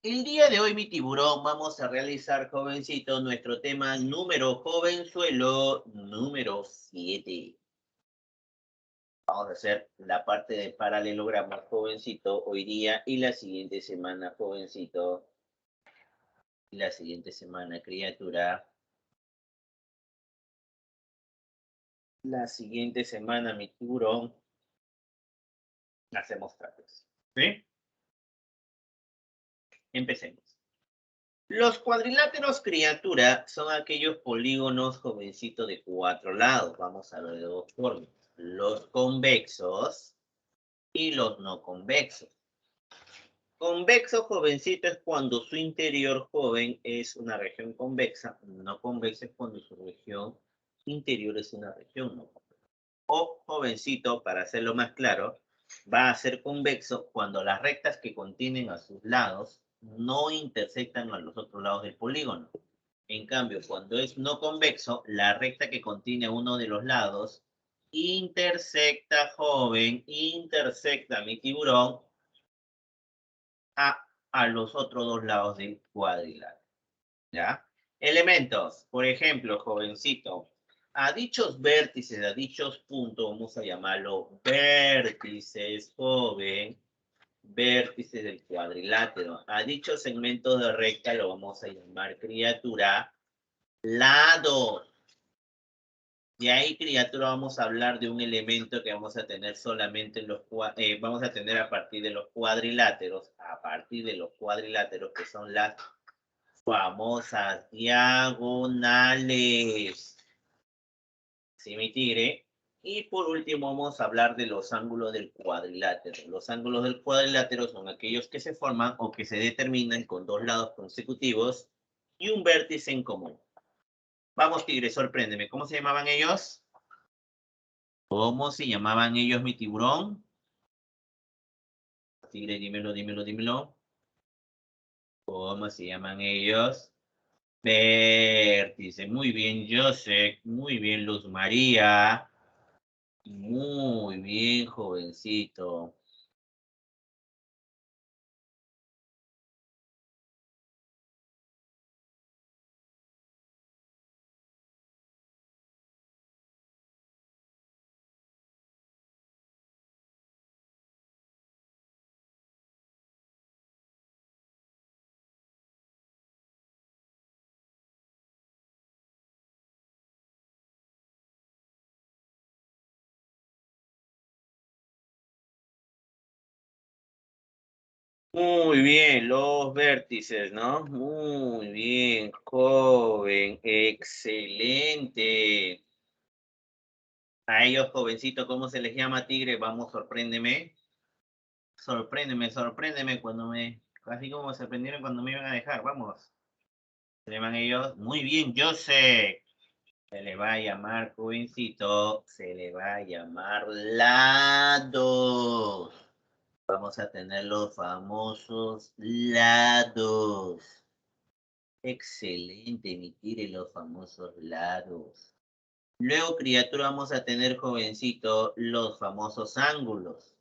El día de hoy, mi tiburón, vamos a realizar, jovencito, nuestro tema número jovenzuelo, número 7. Vamos a hacer la parte de paralelogramo, jovencito, hoy día y la siguiente semana, jovencito, y la siguiente semana, criatura. La siguiente semana, mi tiburón, hacemos tratos. ¿Sí? Empecemos. Los cuadriláteros, criatura, son aquellos polígonos, jovencito, de 4 lados. Vamos a ver de 2 formas. Los convexos y los no convexos. Convexo, jovencito, es cuando su interior, joven, es una región convexa. No convexa es cuando su región interior es una región no convexa. O, jovencito, para hacerlo más claro, va a ser convexo cuando las rectas que contienen a sus lados no intersectan a los otros lados del polígono. En cambio, cuando es no convexo, la recta que contiene uno de los lados intersecta, joven, intersecta, mi tiburón, a los otros dos lados del cuadrilátero. ¿Ya? Elementos, por ejemplo, jovencito, a dichos vértices, a dichos puntos, vamos a llamarlo vértices, joven, vértices del cuadrilátero. A dichos segmentos de recta lo vamos a llamar, criatura, lados. De ahí, criatura, vamos a hablar de un elemento que vamos a tener solamente en los vamos a tener a partir de los cuadriláteros, que son las famosas diagonales. ¿Sí, mi tigre? Y por último vamos a hablar de los ángulos del cuadrilátero. Los ángulos del cuadrilátero son aquellos que se forman o que se determinan con dos lados consecutivos y un vértice en común. Vamos, tigre, sorpréndeme. ¿Cómo se llamaban ellos? ¿Cómo se llamaban ellos, mi tiburón? Tigre, dímelo, dímelo, dímelo. ¿Cómo se llaman ellos? Vértice. Muy bien, Joseph. Muy bien, Luz María. Muy bien, jovencito. Muy bien, los vértices, ¿no? Muy bien, joven. Excelente. A ellos, jovencito, ¿cómo se les llama, tigre? Vamos, sorpréndeme. Sorpréndeme, sorpréndeme así como se sorprendieron cuando me iban a dejar. Vamos. Se llaman ellos. Muy bien, Joseph. Se le va a llamar, jovencito, se le va a llamar lados. Vamos a tener los famosos lados. Excelente, emitir los famosos lados. Luego, criatura, vamos a tener, jovencito, los famosos ángulos.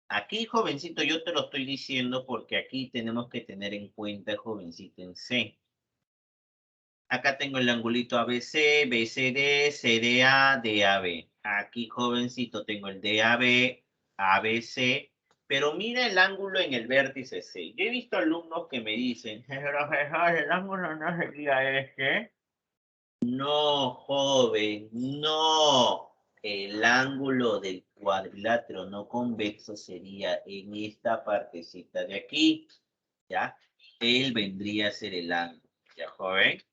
Aquí, jovencito, yo te lo estoy diciendo porque aquí tenemos que tener en cuenta, jovencito, en C. Acá tengo el angulito ABC, BCD, CDA, DAB. Aquí, jovencito, tengo el DAB, ABC, pero mira el ángulo en el vértice C. Yo he visto alumnos que me dicen, profesor, el ángulo no sería este. No, joven, no. El ángulo del cuadrilátero no convexo sería en esta partecita de aquí, ¿ya? Él vendría a ser el ángulo, ¿ya, joven?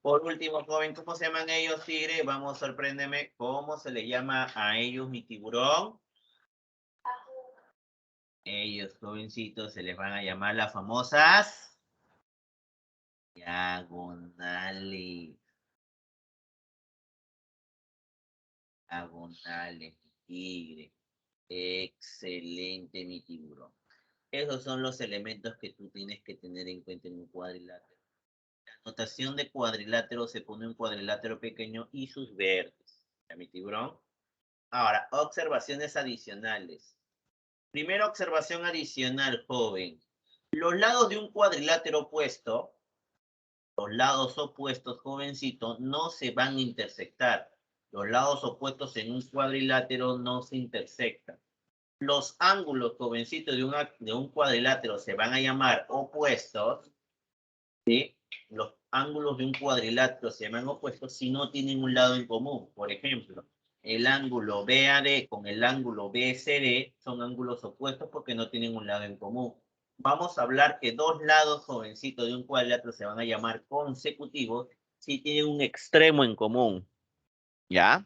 Por último, joven, ¿cómo se llaman ellos, tigre? Vamos, sorpréndeme. ¿Cómo se le llama a ellos, mi tiburón? Ellos, jovencitos, se les van a llamar las famosas diagonales. Diagonales, mi tigre. Excelente, mi tiburón. Esos son los elementos que tú tienes que tener en cuenta en un cuadrilátero. La notación de cuadrilátero se pone un cuadrilátero pequeño y sus vértices. ¿Ya, mi tiburón? Ahora, observaciones adicionales. Primera observación adicional, joven. Los lados de un cuadrilátero opuesto, los lados opuestos, jovencito, no se van a intersectar. Los lados opuestos en un cuadrilátero no se intersectan. Los ángulos, jovencito, de un cuadrilátero se van a llamar opuestos, ¿sí? Los ángulos de un cuadrilátero se llaman opuestos si no tienen un lado en común. Por ejemplo, el ángulo BAD con el ángulo BCD son ángulos opuestos porque no tienen un lado en común. Vamos a hablar que dos lados, jovencito, de un cuadrilátero se van a llamar consecutivos si tienen un extremo en común. ¿Ya?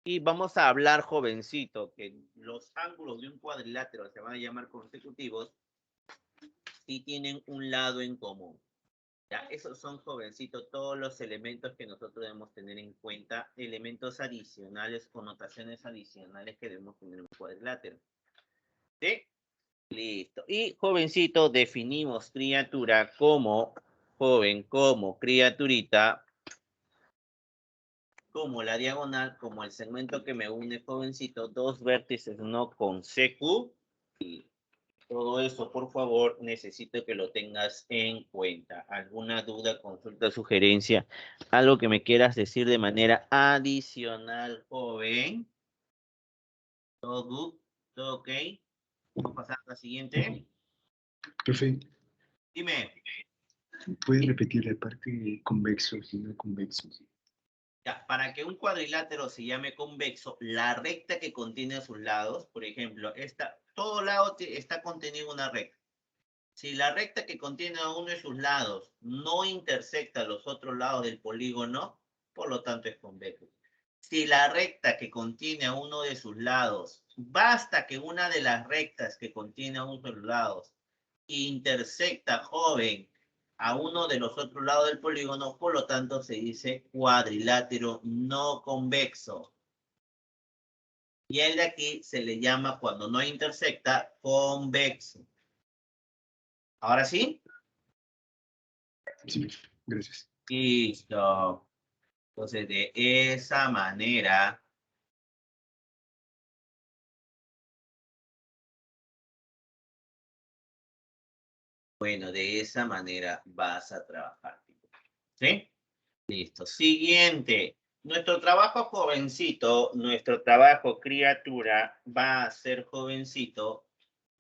Y vamos a hablar, jovencito, que los ángulos de un cuadrilátero se van a llamar consecutivos si tienen un lado en común. Ya, esos son, jovencito, todos los elementos que nosotros debemos tener en cuenta, elementos adicionales, connotaciones adicionales que debemos tener en un cuadrilátero. ¿Sí? Listo. Y, jovencito, definimos criatura como joven, como criaturita, como la diagonal, como el segmento que me une, jovencito, dos vértices no consecutivos. Todo eso, por favor, necesito que lo tengas en cuenta. ¿Alguna duda, consulta, sugerencia? ¿Algo que me quieras decir de manera adicional, joven? ¿Todo good? ¿Todo ok? Vamos a pasar a la siguiente. Profe, Dime. ¿puede repetir la parte convexos y no convexos? Ya, para que un cuadrilátero se llame convexo, la recta que contiene a sus lados, por ejemplo, todo lado está contenido en una recta. Si la recta que contiene a uno de sus lados no intersecta los otros lados del polígono, por lo tanto es convexo. Si la recta que contiene a uno de sus lados, basta que una de las rectas que contiene a uno de sus lados intersecta, joven, a uno de los otros lados del polígono, por lo tanto se dice cuadrilátero no convexo. Y el de aquí se le llama, cuando no intersecta, convexo. ¿Ahora sí? Sí, gracias. Listo. Entonces, de esa manera, bueno, de esa manera vas a trabajar. ¿Sí? Listo. Siguiente. Nuestro trabajo jovencito, nuestro trabajo criatura, va a ser jovencito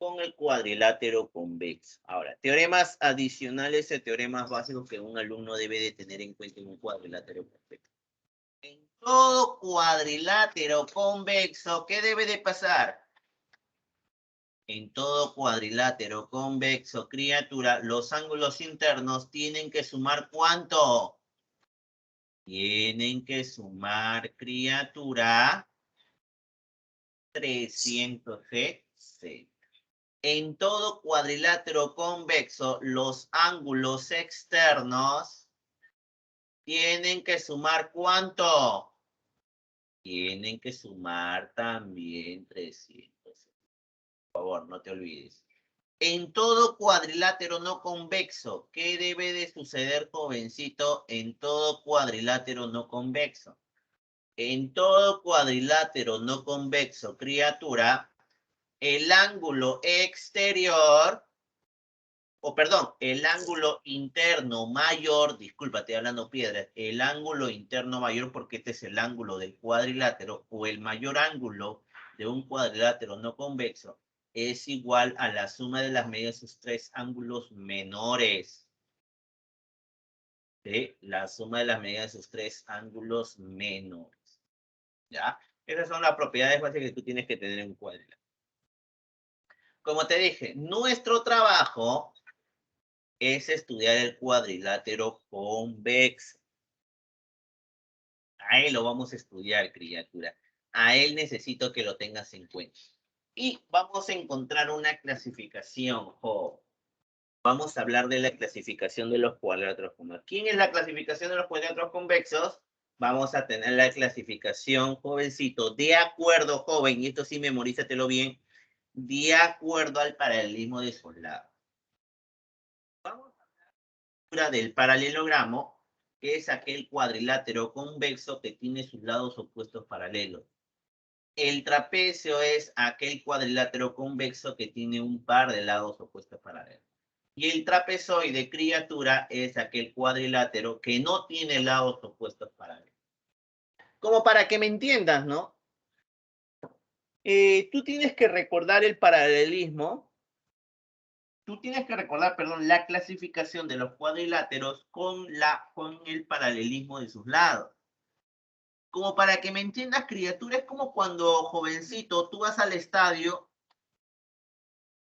con el cuadrilátero convexo. Ahora, teoremas adicionales y teoremas básicos que un alumno debe de tener en cuenta en un cuadrilátero convexo. En todo cuadrilátero convexo, ¿qué debe de pasar? En todo cuadrilátero convexo, criatura, los ángulos internos tienen que sumar ¿cuánto? Tienen que sumar, criatura, 360. En todo cuadrilátero convexo, los ángulos externos tienen que sumar ¿cuánto? Tienen que sumar también 300. Por favor, no te olvides. En todo cuadrilátero no convexo, ¿qué debe de suceder, jovencito, en todo cuadrilátero no convexo? En todo cuadrilátero no convexo, criatura, el ángulo exterior, el ángulo interno mayor, disculpa, estoy hablando piedras, el ángulo interno mayor, porque este es el ángulo del cuadrilátero, o el mayor ángulo de un cuadrilátero no convexo, es igual a la suma de las medidas de sus tres ángulos menores. ¿Sí? La suma de las medidas de sus tres ángulos menores. ¿Ya? Esas son las propiedades básicas que tú tienes que tener en un cuadrilátero. Como te dije, nuestro trabajo es estudiar el cuadrilátero convexo. A él lo vamos a estudiar, criatura. A él necesito que lo tengas en cuenta. Y vamos a encontrar una clasificación, Vamos a hablar de la clasificación de los cuadriláteros convexos. ¿Quién es la clasificación de los cuadriláteros convexos? Vamos a tener la clasificación, jovencito, de acuerdo, joven, y esto sí memorízatelo bien, de acuerdo al paralelismo de sus lados. Vamos a hablar del paralelogramo, que es aquel cuadrilátero convexo que tiene sus lados opuestos paralelos. El trapecio es aquel cuadrilátero convexo que tiene un par de lados opuestos paralelos. Y el trapezoide, criatura, es aquel cuadrilátero que no tiene lados opuestos paralelos. Como para que me entiendas, ¿no? Tú tienes que recordar el paralelismo. Tú tienes que recordar, perdón, la clasificación de los cuadriláteros con el paralelismo de sus lados. Como para que me entiendas, criatura, es como cuando, jovencito, tú vas al estadio.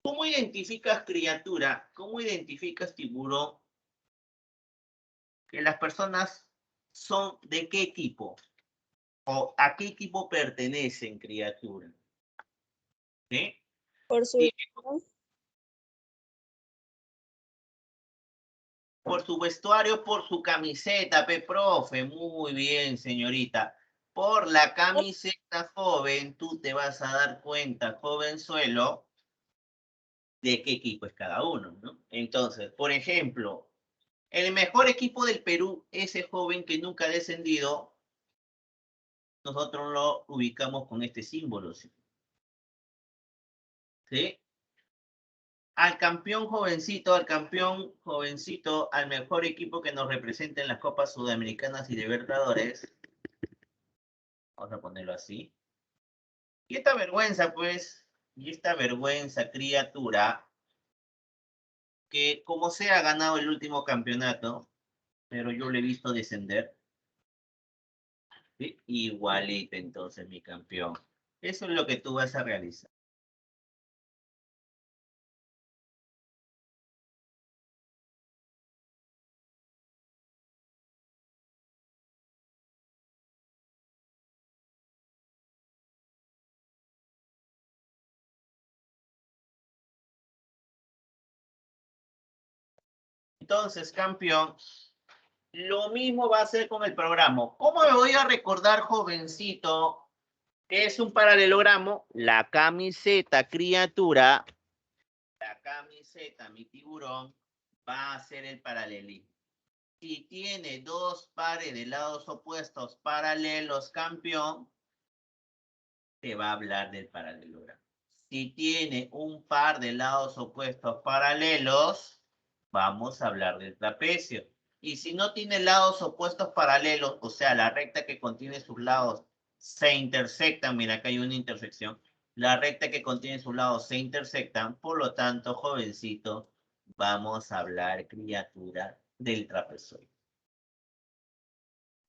¿Cómo identificas, criatura? ¿Cómo identificas, tiburón, que las personas son de qué equipo? ¿O a qué equipo pertenecen, criatura? ¿Sí? Por su Y visión, por su vestuario, por su camiseta, profe. Muy bien, señorita. Por la camiseta, joven, tú te vas a dar cuenta, jovenzuelo, de qué equipo es cada uno, ¿no? Entonces, por ejemplo, el mejor equipo del Perú, ese joven que nunca ha descendido, nosotros lo ubicamos con este símbolo, ¿sí? ¿Sí? Al campeón jovencito, al mejor equipo que nos representa en las Copas Sudamericanas y Libertadores, vamos a ponerlo así. Y esta vergüenza, pues, criatura, que como sea ha ganado el último campeonato, pero yo le he visto descender, ¿sí? Igualito entonces, mi campeón. Eso es lo que tú vas a realizar. Entonces, campeón, lo mismo va a ser con el programa. ¿Cómo me voy a recordar, jovencito, que es un paralelogramo? La camiseta, criatura, la camiseta, mi tiburón, va a ser el paralelismo. Si tiene dos pares de lados opuestos paralelos, campeón, te va a hablar del paralelogramo. Si tiene un par de lados opuestos paralelos, vamos a hablar del trapecio. Y si no tiene lados opuestos paralelos, o sea, la recta que contiene sus lados se intersectan, mira, acá hay una intersección, la recta que contiene sus lados se intersectan, por lo tanto, jovencito, vamos a hablar, criatura, del trapezoide.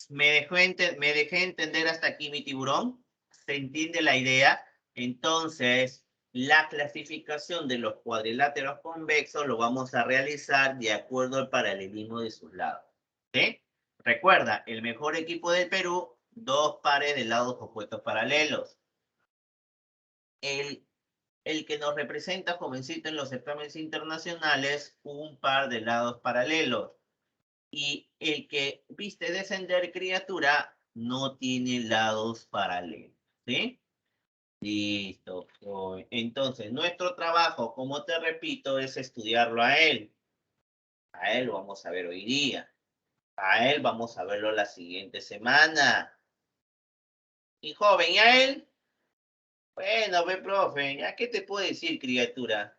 ¿Me dejé entender hasta aquí, mi tiburón? ¿Se entiende la idea? Entonces, la clasificación de los cuadriláteros convexos lo vamos a realizar de acuerdo al paralelismo de sus lados. ¿Sí? Recuerda, el mejor equipo del Perú, dos pares de lados opuestos paralelos. El que nos representa, jovencito, en los certámenes internacionales, un par de lados paralelos. Y el que viste descender, criatura, no tiene lados paralelos. ¿Sí? Listo. Entonces, nuestro trabajo, como te repito, es estudiarlo a él. A él lo vamos a ver hoy día. A él vamos a verlo la siguiente semana. Y joven, ¿y a él? Bueno, ve, profe, ¿ya qué te puedo decir, criatura?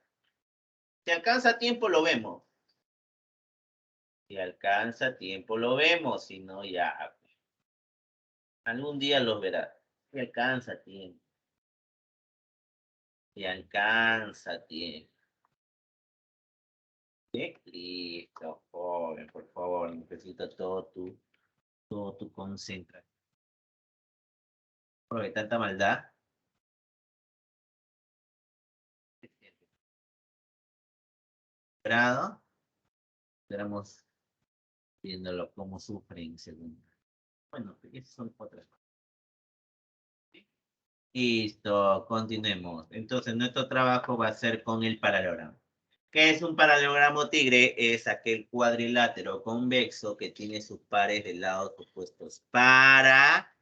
Si alcanza tiempo, lo vemos. Si alcanza tiempo, lo vemos. Si no, ya. Algún día los verás. Si alcanza tiempo. Si alcanza tiempo. ¿Sí? Listo, joven, por favor. Necesito todo tu concentración. Porque tanta maldad. Grado. Esperamos viéndolo cómo sufren según. Bueno, esas son otras cosas. ¿Sí? Listo, continuemos. Entonces, nuestro trabajo va a ser con el paralelogramo. ¿Qué es un paralelogramo tigre? Es aquel cuadrilátero convexo que tiene sus pares de lados opuestos paralelos.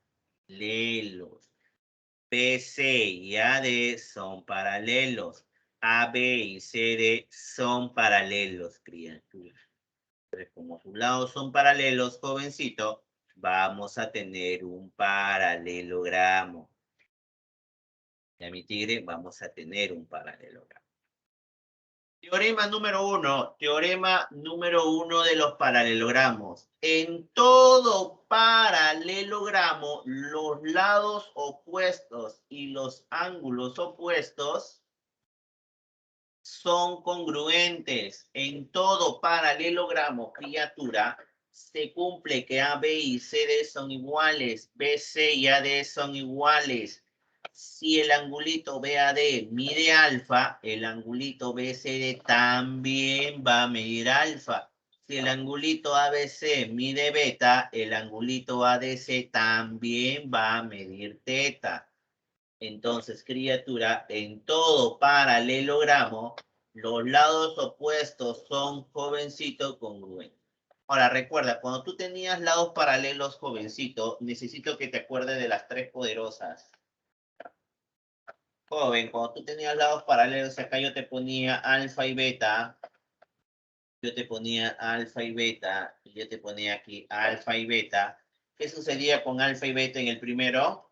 BC y AD son paralelos. AB y CD son paralelos, criatura. Entonces, como sus lados son paralelos, jovencito, vamos a tener un paralelogramo. Ya mi tigre, vamos a tener un paralelogramo. Teorema número uno de los paralelogramos. En todo paralelogramo, los lados opuestos y los ángulos opuestos son congruentes. En todo paralelogramo, criatura, se cumple que A, B y CD son iguales. B, C y AD son iguales. Si el angulito BAD mide alfa, el angulito BCD también va a medir alfa. Si el angulito ABC mide beta, el angulito ADC también va a medir teta. Entonces, criatura, en todo paralelogramo, los lados opuestos son, jovencito, congruentes. Ahora, recuerda, cuando tú tenías lados paralelos, jovencito, necesito que te acuerdes de las tres poderosas. Joven, cuando tú tenías lados paralelos, acá yo te ponía alfa y beta. Yo te ponía alfa y beta. Y yo te ponía aquí alfa y beta. ¿Qué sucedía con alfa y beta en el primero?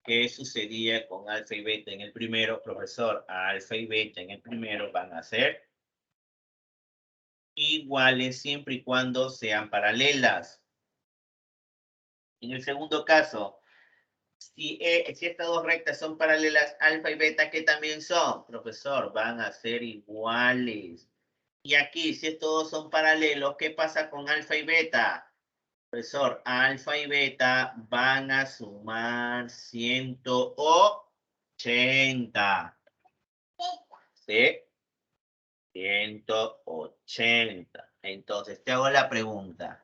¿Qué sucedía con alfa y beta en el primero? Profesor, alfa y beta en el primero van a ser iguales siempre y cuando sean paralelas. En el segundo caso, si estas dos rectas son paralelas, alfa y beta, ¿qué también son? Profesor, van a ser iguales. Y aquí, si estos dos son paralelos, ¿qué pasa con alfa y beta? Profesor, alfa y beta van a sumar 180. ¿Sí? 180. Entonces, te hago la pregunta.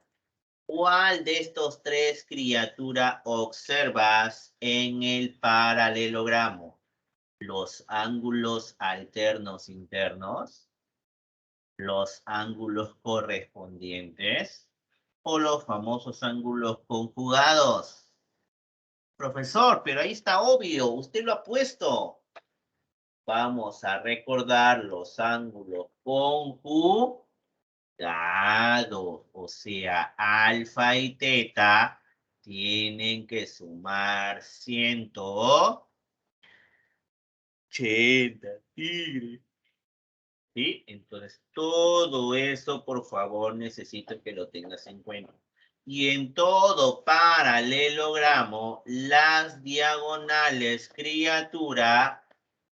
¿Cuál de estos tres, criatura, observas en el paralelogramo? ¿Los ángulos alternos internos? ¿Los ángulos correspondientes? ¿O los famosos ángulos conjugados? Profesor, pero ahí está obvio, usted lo ha puesto. Vamos a recordar los ángulos conjugados. O sea, alfa y teta tienen que sumar 180, tigre. ¿Sí? Entonces, todo eso, por favor, necesito que lo tengas en cuenta. Y en todo paralelogramo, las diagonales, criatura,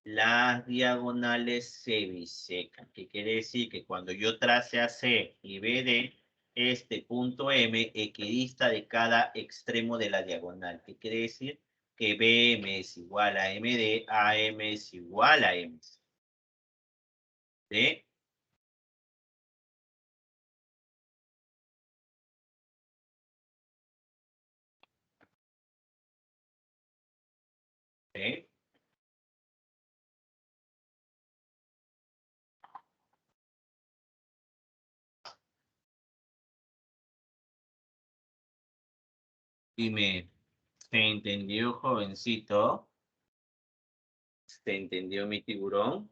las diagonales se bisecan. ¿Qué quiere decir? Que cuando yo trace a C y BD, este punto M equidista de cada extremo de la diagonal. ¿Qué quiere decir? Que BM es igual a MD, AM es igual a MC. ¿Sí? ¿Sí? Dime, ¿se entendió, jovencito? ¿Se entendió mi tiburón?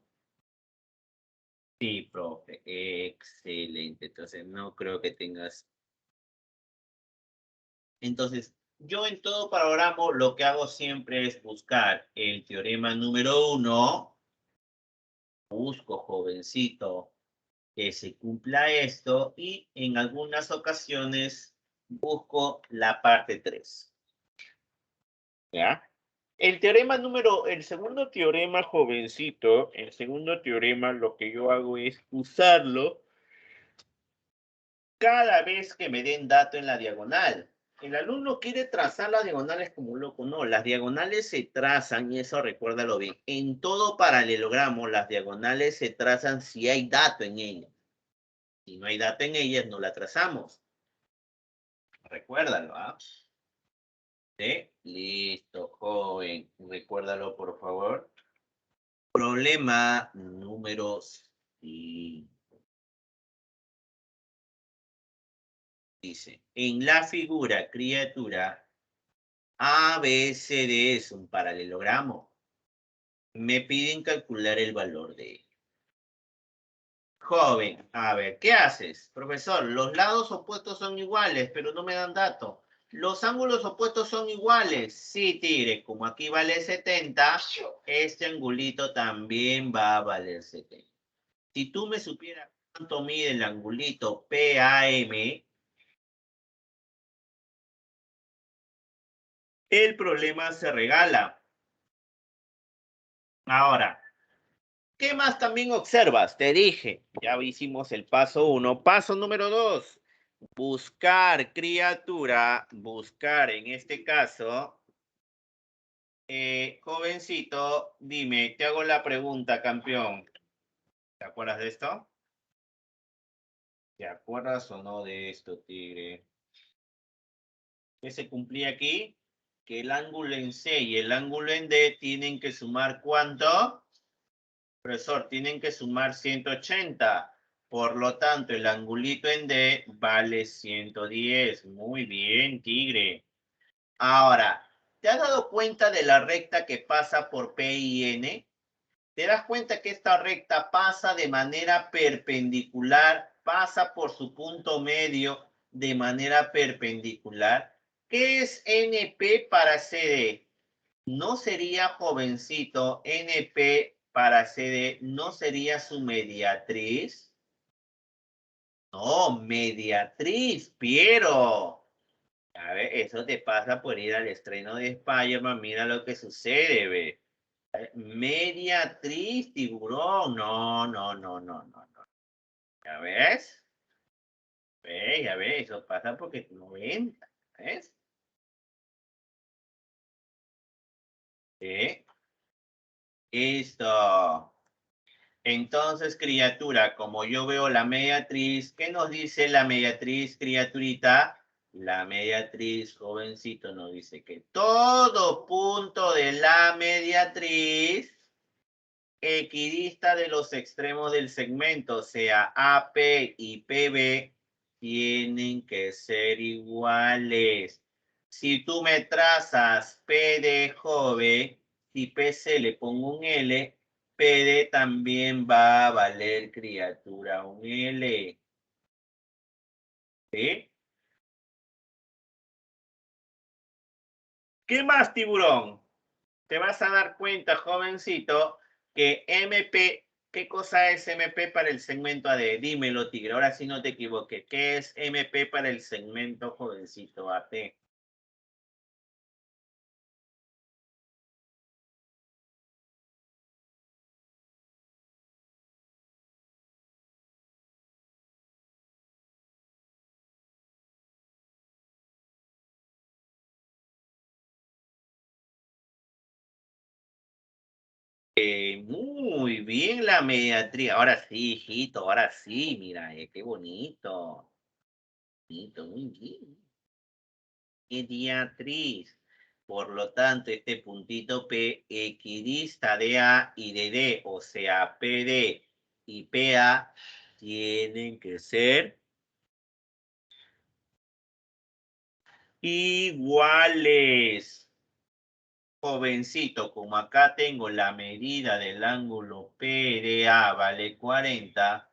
Sí, profe. Excelente. Entonces, no creo que tengas. Entonces, yo en todo programa lo que hago siempre es buscar el teorema número 1. Busco, jovencito, que se cumpla esto y en algunas ocasiones busco la parte 3. ¿Ya? El segundo teorema, jovencito, el segundo teorema lo que yo hago es usarlo cada vez que me den dato en la diagonal. El alumno quiere trazar las diagonales como un loco. No, las diagonales se trazan, y eso recuérdalo bien. En todo paralelogramo, las diagonales se trazan si hay dato en ellas. Si no hay dato en ellas, no la trazamos. Recuérdalo, ¿ah? ¿Sí? Listo, joven. Recuérdalo, por favor. Problema número 5. Dice, en la figura, criatura, ABCD es un paralelogramo. Me piden calcular el valor de ello. Joven, a ver, ¿qué haces? Profesor, los lados opuestos son iguales, pero no me dan dato. ¿Los ángulos opuestos son iguales? Sí, tigre. Como aquí vale 70, este angulito también va a valer 70. Si tú me supieras cuánto mide el angulito PAM, el problema se regala. Ahora, ¿qué más también observas? Te dije, ya hicimos el paso 1. Paso número 2. Buscar criatura, buscar en este caso, jovencito, dime, te hago la pregunta, campeón. ¿Te acuerdas de esto? ¿Te acuerdas o no de esto, tigre? ¿Qué se cumplía aquí? Que el ángulo en C y el ángulo en D tienen que sumar ¿cuánto? Profesor, tienen que sumar 180. Por lo tanto, el angulito en D vale 110. Muy bien, tigre. Ahora, ¿te has dado cuenta de la recta que pasa por P y N? ¿Te das cuenta que esta recta pasa de manera perpendicular, pasa por su punto medio de manera perpendicular? ¿Qué es NP para CD? ¿No sería, jovencito, NP para CD, no sería su mediatriz? No, mediatriz, Piero. A ver, eso te pasa por ir al estreno de Spider-Man, mira lo que sucede, ve. Mediatriz, tiburón. No, no, no, no, no, no. ¿Ya ves? Ve, ya ves, eso pasa porque 90, ¿ves? Sí. Listo. Entonces, criatura, como yo veo la mediatriz, ¿qué nos dice la mediatriz, criaturita? La mediatriz, jovencito, nos dice que todo punto de la mediatriz equidista de los extremos del segmento, o sea, AP y PB, tienen que ser iguales. Si tú me trazas PD joven, si PC le pongo un L, PD también va a valer, criatura, un L. ¿Sí? ¿Qué más, tiburón? Te vas a dar cuenta, jovencito, que MP, ¿qué cosa es MP para el segmento AD? Dímelo, tigre, ahora sí no te equivoques. ¿Qué es MP para el segmento, jovencito AT? Muy bien la mediatría. Ahora sí, hijito, ahora sí, mira, qué bonito. Bonito, muy bien. Mediatriz. Por lo tanto, este puntito P equidista de A y de D, o sea, PD y PA, tienen que ser iguales. Jovencito, como acá tengo la medida del ángulo PDA vale 40,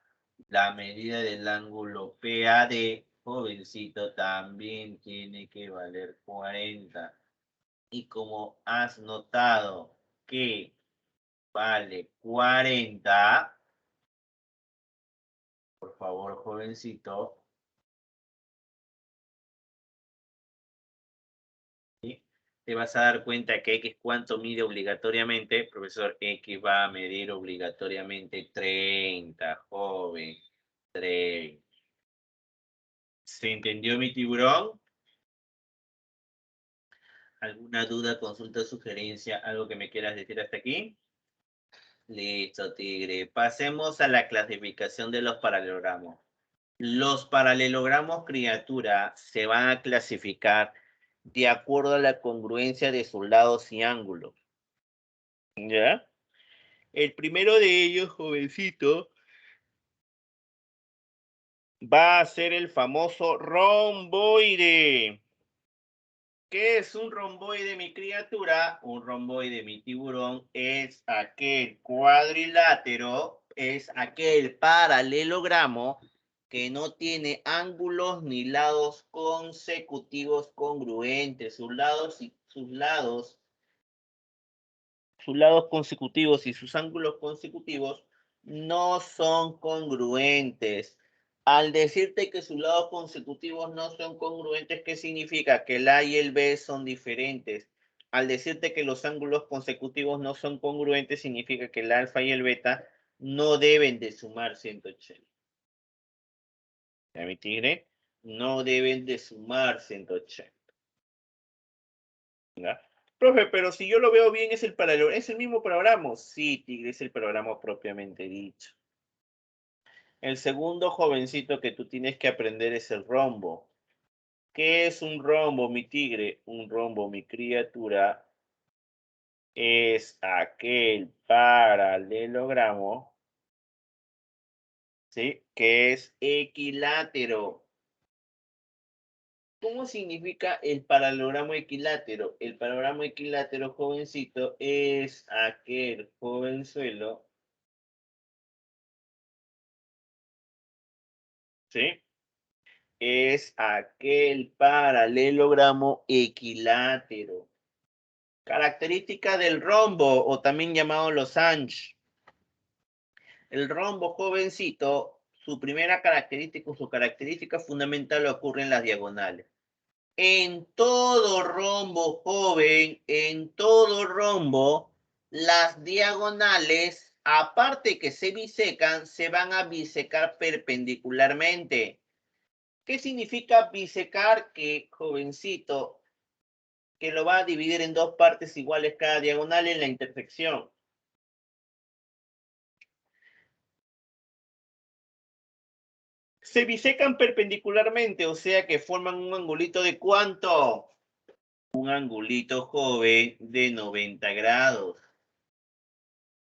la medida del ángulo PAD, jovencito, también tiene que valer 40. Y como has notado que vale 40, por favor, jovencito, ¿sí? Te vas a dar cuenta que X cuánto mide obligatoriamente. Profesor, X va a medir obligatoriamente 30, joven. 30. ¿Se entendió mi tiburón? ¿Alguna duda, consulta, sugerencia, algo que me quieras decir hasta aquí? Listo, tigre. Pasemos a la clasificación de los paralelogramos. Los paralelogramos, criatura, se van a clasificar de acuerdo a la congruencia de sus lados y ángulos. ¿Ya? El primero de ellos, jovencito, va a ser el famoso romboide. ¿Qué es un romboide, mi criatura? Un romboide, mi tiburón, es aquel cuadrilátero, es aquel paralelogramo que no tiene ángulos ni lados consecutivos congruentes. Sus lados consecutivos y sus ángulos consecutivos no son congruentes. Al decirte que sus lados consecutivos no son congruentes, ¿qué significa? Que el A y el B son diferentes. Al decirte que los ángulos consecutivos no son congruentes, significa que el alfa y el beta no deben de sumar 180. ¿Ya, mi tigre? No deben de sumar 180. ¿Ya? Profe, pero si yo lo veo bien, ¿es el mismo paralelo? Sí, tigre, es el paralelo propiamente dicho. El segundo jovencito que tú tienes que aprender es el rombo. ¿Qué es un rombo, mi tigre? Un rombo, mi criatura, es aquel paralelogramo, ¿sí? Que es equilátero. ¿Cómo significa el paralelogramo equilátero? El paralelogramo equilátero, jovencito, es aquel jovenzuelo, ¿sí? Es aquel paralelogramo equilátero. Característica del rombo, o también llamado losange. El rombo, jovencito, su primera característica, su característica fundamental ocurre en las diagonales. En todo rombo, joven, en todo rombo, las diagonales, aparte que se bisecan, se van a bisecar perpendicularmente. ¿Qué significa bisecar? Que, jovencito, que lo va a dividir en dos partes iguales cada diagonal en la intersección. Se bisecan perpendicularmente, o sea que forman un angulito de ¿cuánto? Un angulito, joven, de 90 grados.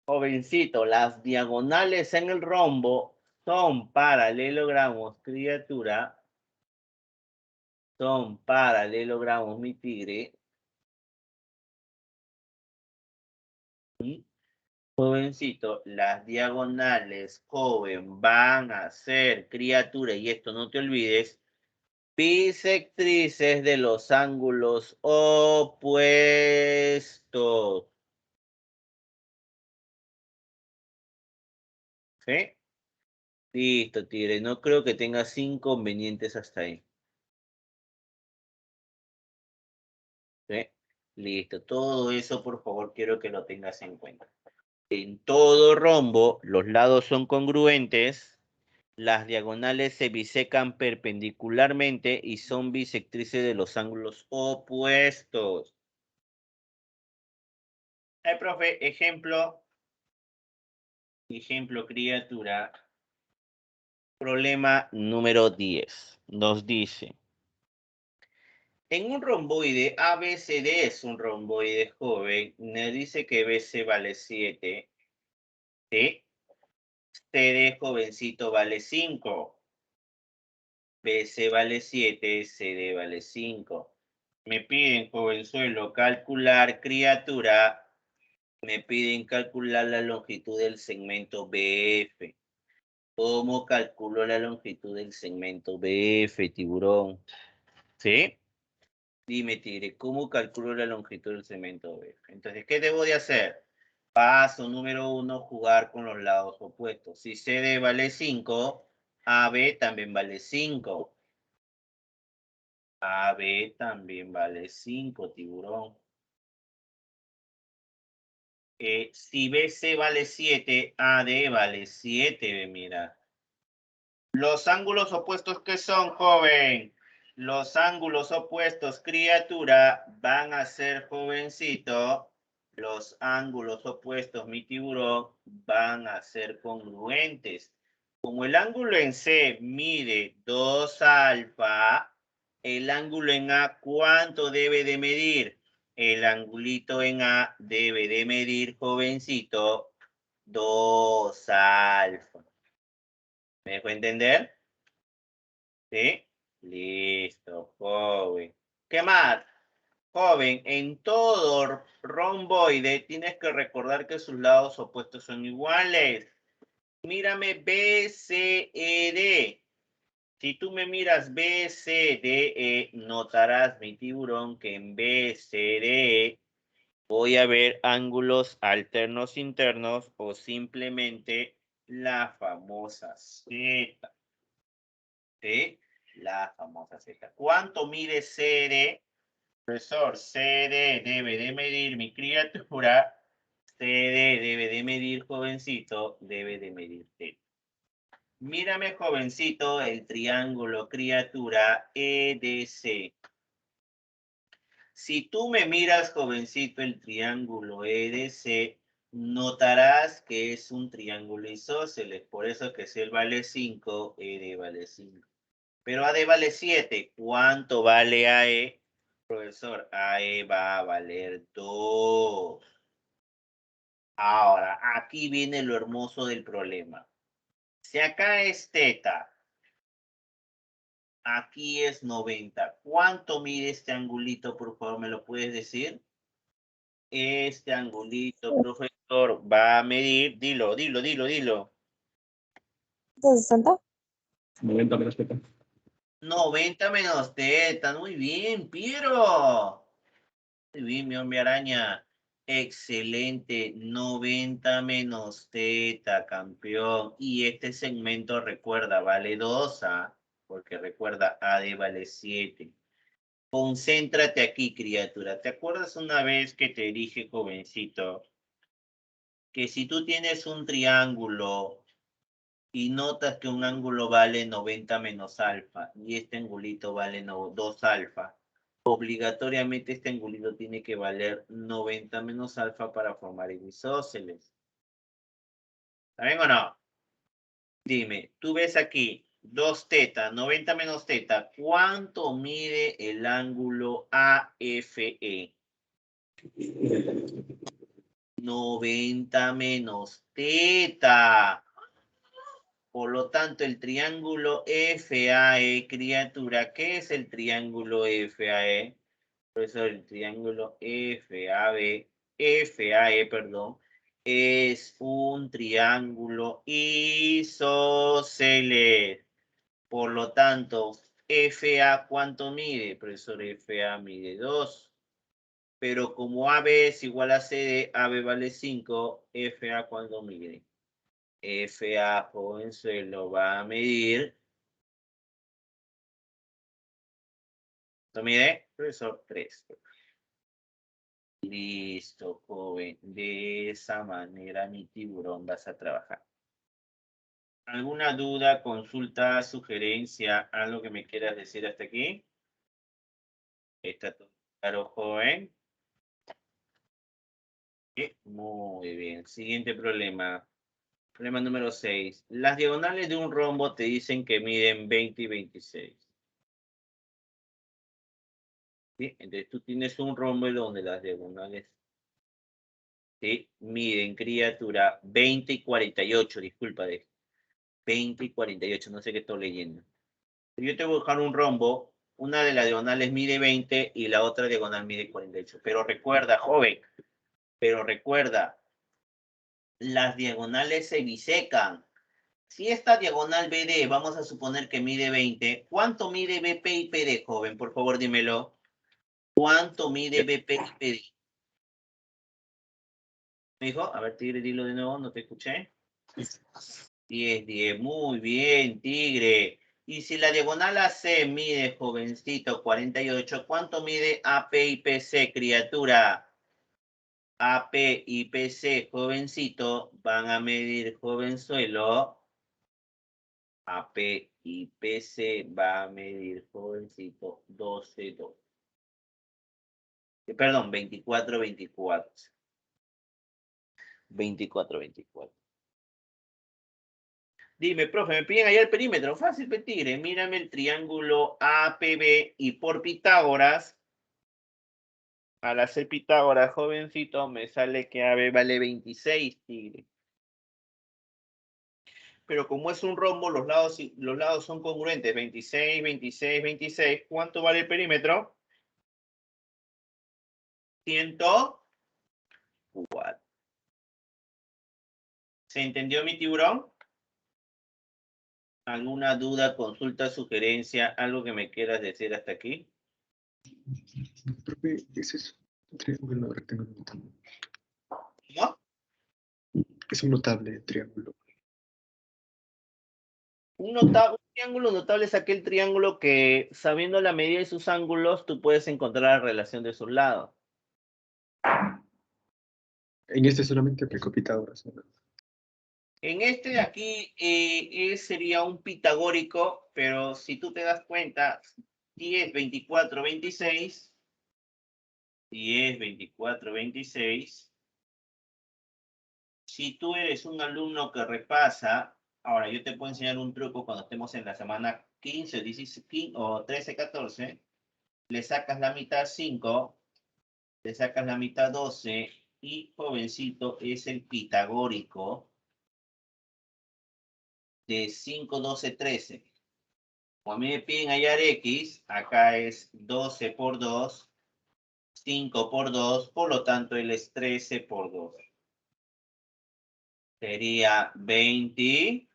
Jovencito, las diagonales en el rombo son paralelogramos, criatura. Son paralelogramos, mi tigre. Jovencito, las diagonales, joven, van a ser, criatura, y esto no te olvides, bisectrices de los ángulos opuestos. ¿Sí? Listo, tigre. No creo que tengas inconvenientes hasta ahí. ¿Sí? Listo. Todo eso, por favor, quiero que lo tengas en cuenta. En todo rombo, los lados son congruentes, las diagonales se bisecan perpendicularmente y son bisectrices de los ángulos opuestos. Profe, ejemplo, criatura. Problema número 10. Nos dice, en un romboide, ABCD es un romboide, joven, nos dice que BC vale 7, ¿sí? CD, jovencito, vale 5. BC vale 7, CD vale 5. Me piden, jovenzuelo, calcular, criatura. Me piden calcular la longitud del segmento BF. ¿Cómo calculo la longitud del segmento BF, tiburón? ¿Sí? Dime, tigre, ¿cómo calculo la longitud del segmento BF? Entonces, ¿qué debo de hacer? Paso número 1, jugar con los lados opuestos. Si CD vale 5, AB también vale 5. AB también vale 5, tiburón. Si BC vale 7, AD vale 7, mira. Los ángulos opuestos, ¿qué son, joven? Los ángulos opuestos, criatura, van a ser, jovencito. Los ángulos opuestos, mi tiburón, van a ser congruentes. Como el ángulo en C mide 2 alfa, el ángulo en A, ¿cuánto debe de medir? El angulito en A debe de medir, jovencito, 2 alfa. ¿Me dejó entender? ¿Sí? Listo, joven. ¿Qué más? Joven, en todo romboide tienes que recordar que sus lados opuestos son iguales. Mírame BCED. Si tú me miras BCDE, notarás, mi tiburón, que en BCDE voy a ver ángulos alternos internos o simplemente la famosa Z. ¿Sí? La famosa Z. ¿Cuánto mide CD? Profesor, CD debe de medir, mi criatura. CD debe de medir, jovencito, debe de medir T. Mírame, jovencito, el triángulo criatura EDC. Si tú me miras, jovencito, el triángulo EDC, notarás que es un triángulo isósceles. Por eso que si él vale 5, ED vale 5. Pero AD vale 7. ¿Cuánto vale AE? Profesor, AE va a valer 2. Ahora, aquí viene lo hermoso del problema. Si acá es teta, aquí es 90. ¿Cuánto mide este angulito, por favor? ¿Me lo puedes decir? Este angulito, profesor, va a medir, dilo. 160. 90 menos teta. 90 menos teta. Muy bien, Piero. Muy bien, mi hombre araña. Excelente. 90 menos teta, campeón. Y este segmento, recuerda, vale 2, ¿ah? Porque recuerda, AD vale 7. Concéntrate aquí, criatura. ¿Te acuerdas una vez que te dije, jovencito, que si tú tienes un triángulo y notas que un ángulo vale 90 menos alfa y este angulito vale 2 alfa, obligatoriamente este angulito tiene que valer 90 menos alfa para formar el isósceles? ¿Está bien o no? Dime, tú ves aquí 2 teta, 90 menos teta, ¿cuánto mide el ángulo AFE? 90 menos teta. Por lo tanto, el triángulo FAE, criatura, ¿qué es el triángulo FAE? Por eso el triángulo FAE, perdón, es un triángulo isósceles. Por lo tanto, FA, ¿cuánto mide? Profesor, FA mide 2. Pero como AB es igual a CD, AB vale 5, FA, ¿cuánto mide? FA, jovenzuelo, va a medir. ¿Lo mide? Profesor, 3. Listo, joven. De esa manera, mi tiburón, vas a trabajar. ¿Alguna duda, consulta, sugerencia, algo que me quieras decir hasta aquí? ¿Está todo claro, joven? Sí, muy bien. Siguiente problema. Problema número 6. Las diagonales de un rombo te dicen que miden 20 y 26. ¿Sí? Entonces tú tienes un rombo donde las diagonales, ¿sí?, miden, criatura, 20 y 48. Disculpa, 20 y 48. No sé qué estoy leyendo. Yo te voy a buscar un rombo. Una de las diagonales mide 20 y la otra diagonal mide 48. Pero recuerda, joven, las diagonales se bisecan. Si esta diagonal BD, vamos a suponer que mide 20, ¿cuánto mide BP y PD, joven? Por favor, dímelo. ¿Cuánto mide BP y PD? ¿Me dijo? A ver, Tigre, dilo de nuevo, no te escuché. 10. Muy bien, Tigre. Y si la diagonal AC mide, jovencito, 48, ¿cuánto mide AP y PC, criatura? AP y PC, jovencito, van a medir, jovenzuelo. AP y PC va a medir, jovencito, 12, 2. Perdón, 24, 24. 24, 24. Dime, profe, me piden allá el perímetro. Fácil, Tigre. Mírame el triángulo APB y por Pitágoras, al hacer Pitágoras, jovencito, me sale que AB vale 26, Tigre. Pero como es un rombo, los lados son congruentes. 26, 26, 26. ¿Cuánto vale el perímetro? 104. ¿Se entendió, mi tiburón? ¿Alguna duda, consulta, sugerencia, algo que me quieras decir hasta aquí? Profe, ese es un triángulo rectangular notable. ¿No? Es un notable triángulo. Un triángulo notable es aquel triángulo que, sabiendo la medida de sus ángulos, tú puedes encontrar la relación de sus lados. En este solamente aplicó Pitágoras, ¿no? En este de aquí sería un pitagórico, pero si tú te das cuenta, 10, 24, 26, 10, 24, 26. Si tú eres un alumno que repasa, ahora yo te puedo enseñar un truco cuando estemos en la semana 15, 16, 15 o 13, 14, le sacas la mitad 5, le sacas la mitad 12 y jovencito es el pitagórico de 5, 12, 13. Como a mí me piden hallar X, acá es 12 por 2, 5 por 2, por lo tanto él es 13 por 2. Sería 26.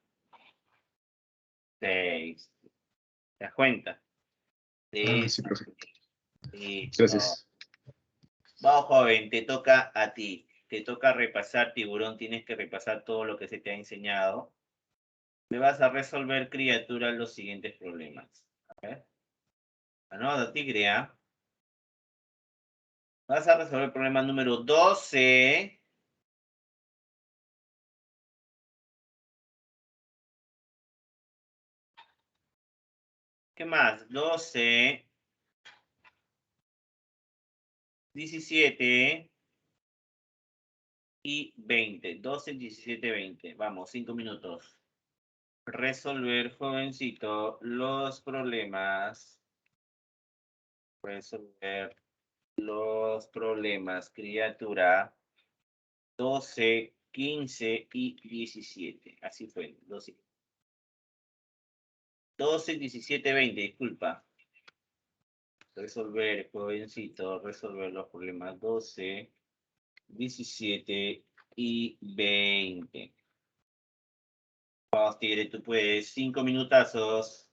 ¿Te das cuenta? Ah, Sí, sí, profe. listo. Gracias. Vamos, joven, te toca a ti. Te toca repasar, tiburón. Tienes que repasar todo lo que se te ha enseñado. Me vas a resolver, criatura, los siguientes problemas. A ver. Anota, tigre, ¿ah? Vas a resolver el problema número 12. ¿Qué más? 12, 17 y 20. 12, 17, 20. Vamos, 5 minutos. Resolver, jovencito, los problemas. Resolver los problemas, criatura. 12, 15 y 17. Así fue. 12, 17, 20. Disculpa. Resolver, jovencito, resolver los problemas 12, 17 y 20. Vamos, tigre, tú puedes. 5 minutazos.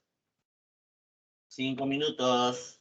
5 minutos.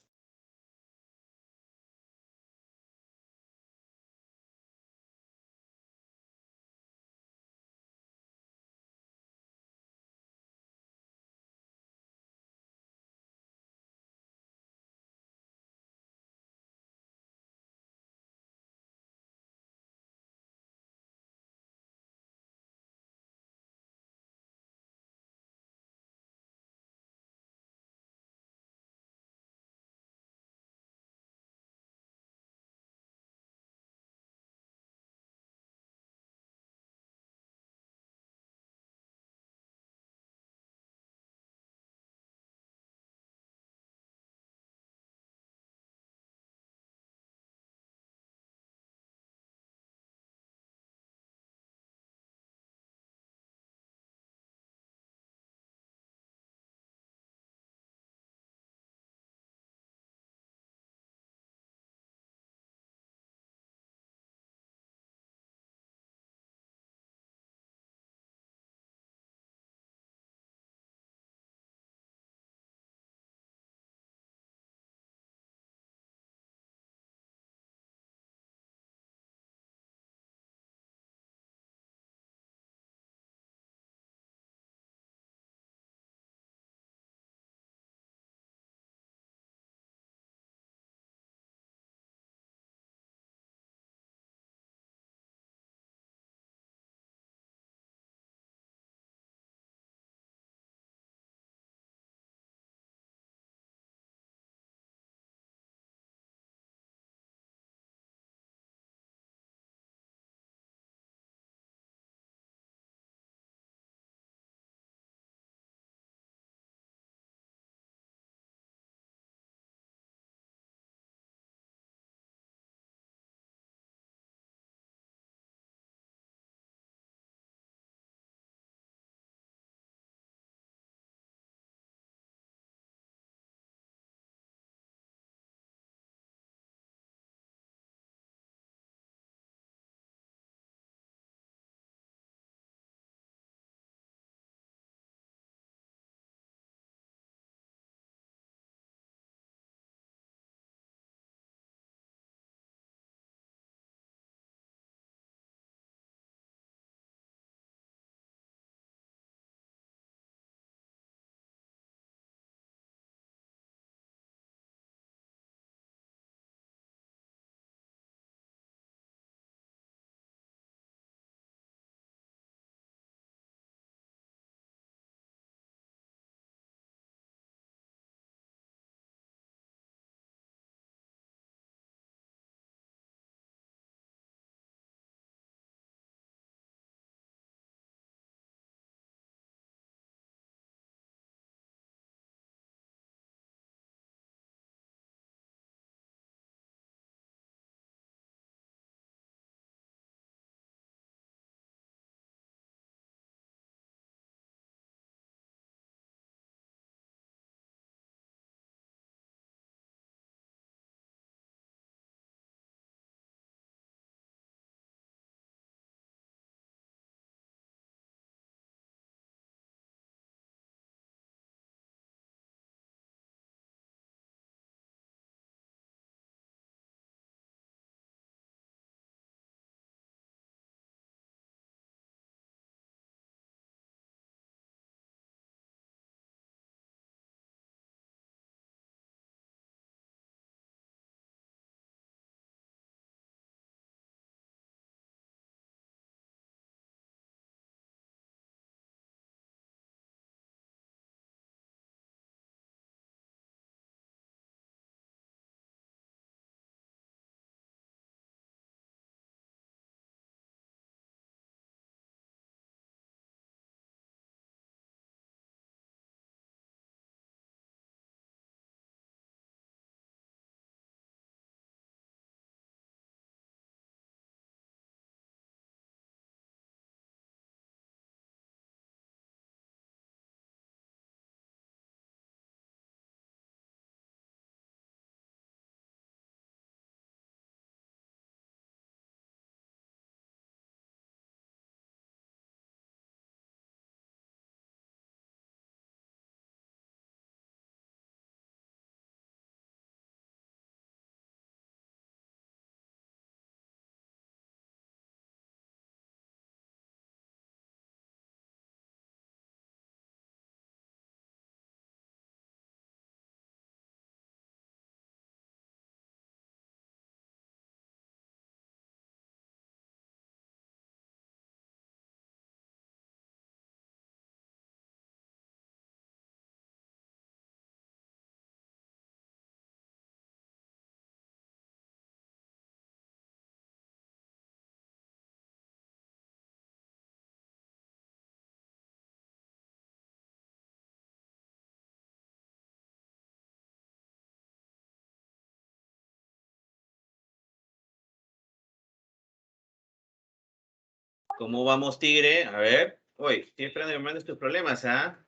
¿Cómo vamos, Tigre? A ver. Uy, estoy esperando que me mandes tus problemas, ¿ah?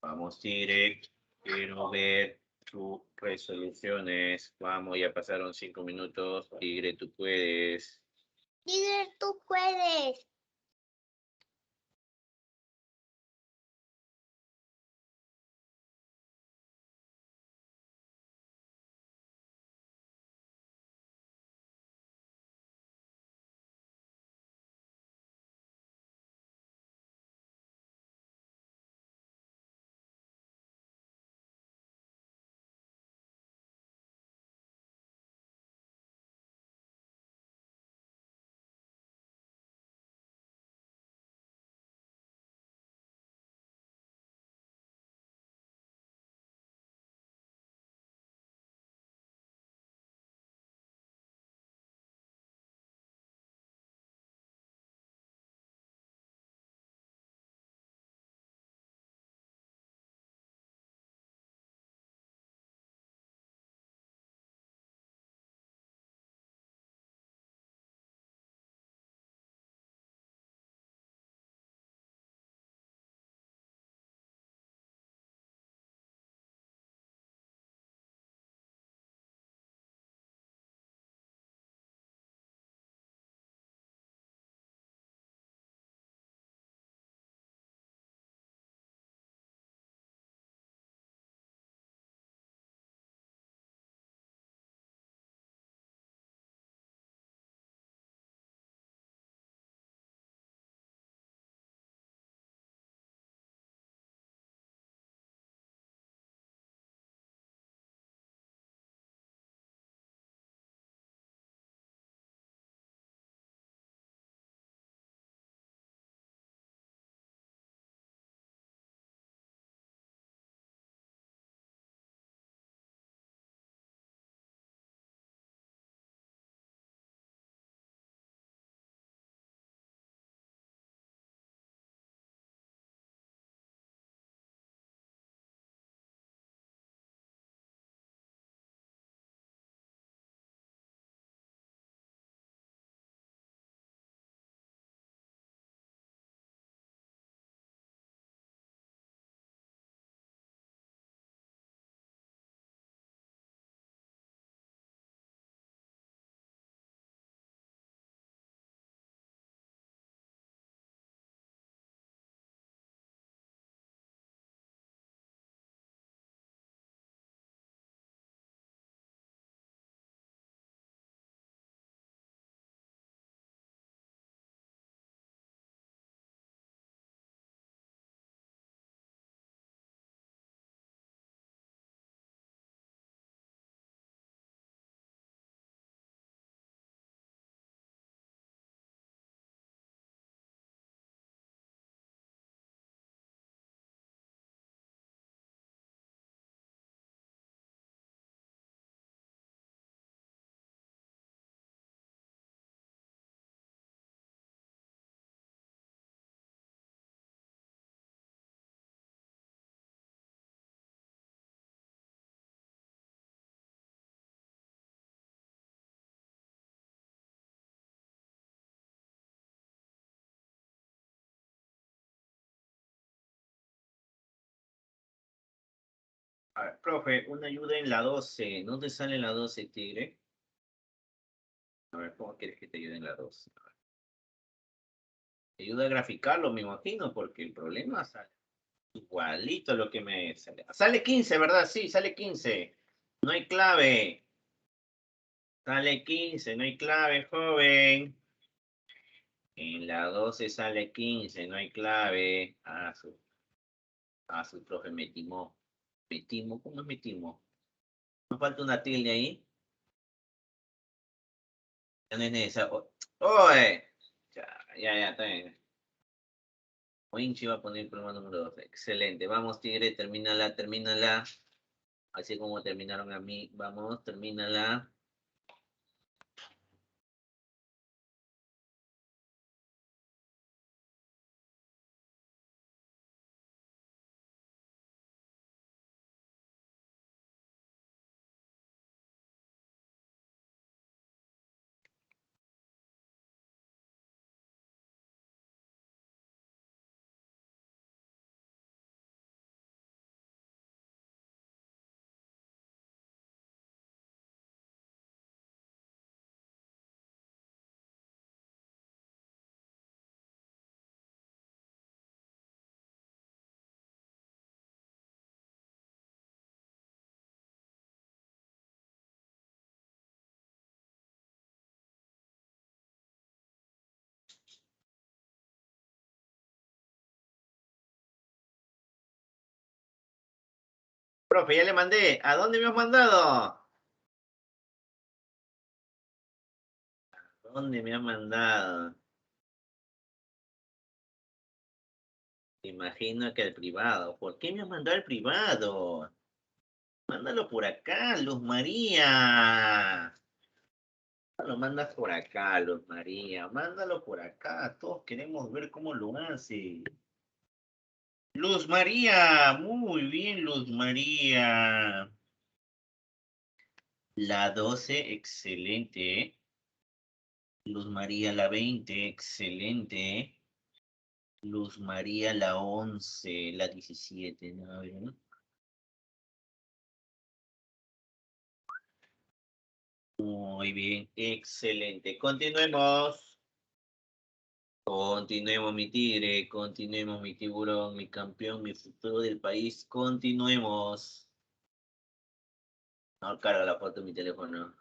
Vamos, Tigre. Quiero ver tus resoluciones. Vamos, ya pasaron 5 minutos. Tigre, tú puedes. Líder, tú puedes. A ver, profe, una ayuda en la 12. ¿Dónde sale la 12, Tigre? A ver, ¿cómo quieres que te ayude en la 12? A ver, te ayuda a graficarlo, me imagino, porque el problema sale igualito a lo que me sale. Sale 15, ¿verdad? Sí, sale 15. No hay clave. Sale 15, no hay clave, joven. En la 12 sale 15, no hay clave. Su profe me timó. ¿Me timó? ¿Cómo es me timó? ¿No falta una tilde ahí? Ya no es necesario. ¡Oye! Ya, está bien. Winchi va a poner el problema número 2. Excelente. Vamos, Tigre, termínala. Así como terminaron a mí. Vamos, termínala. Profe, ya le mandé. ¿A dónde me has mandado? ¿A dónde me has mandado? Imagino que al privado. ¿Por qué me has mandado al privado? Mándalo por acá, Luz María. Lo mandas por acá, Luz María. Mándalo por acá. Todos queremos ver cómo lo hace. Luz María. Muy bien, Luz María. La 12, excelente. Luz María, la 20, excelente. Luz María, la 11, la 17, ¿no? A ver, ¿no? Muy bien, excelente. Continuemos. Continuemos, mi tigre. Continuemos, mi tiburón, mi campeón, mi futuro del país. Continuemos. No carga la foto de mi teléfono.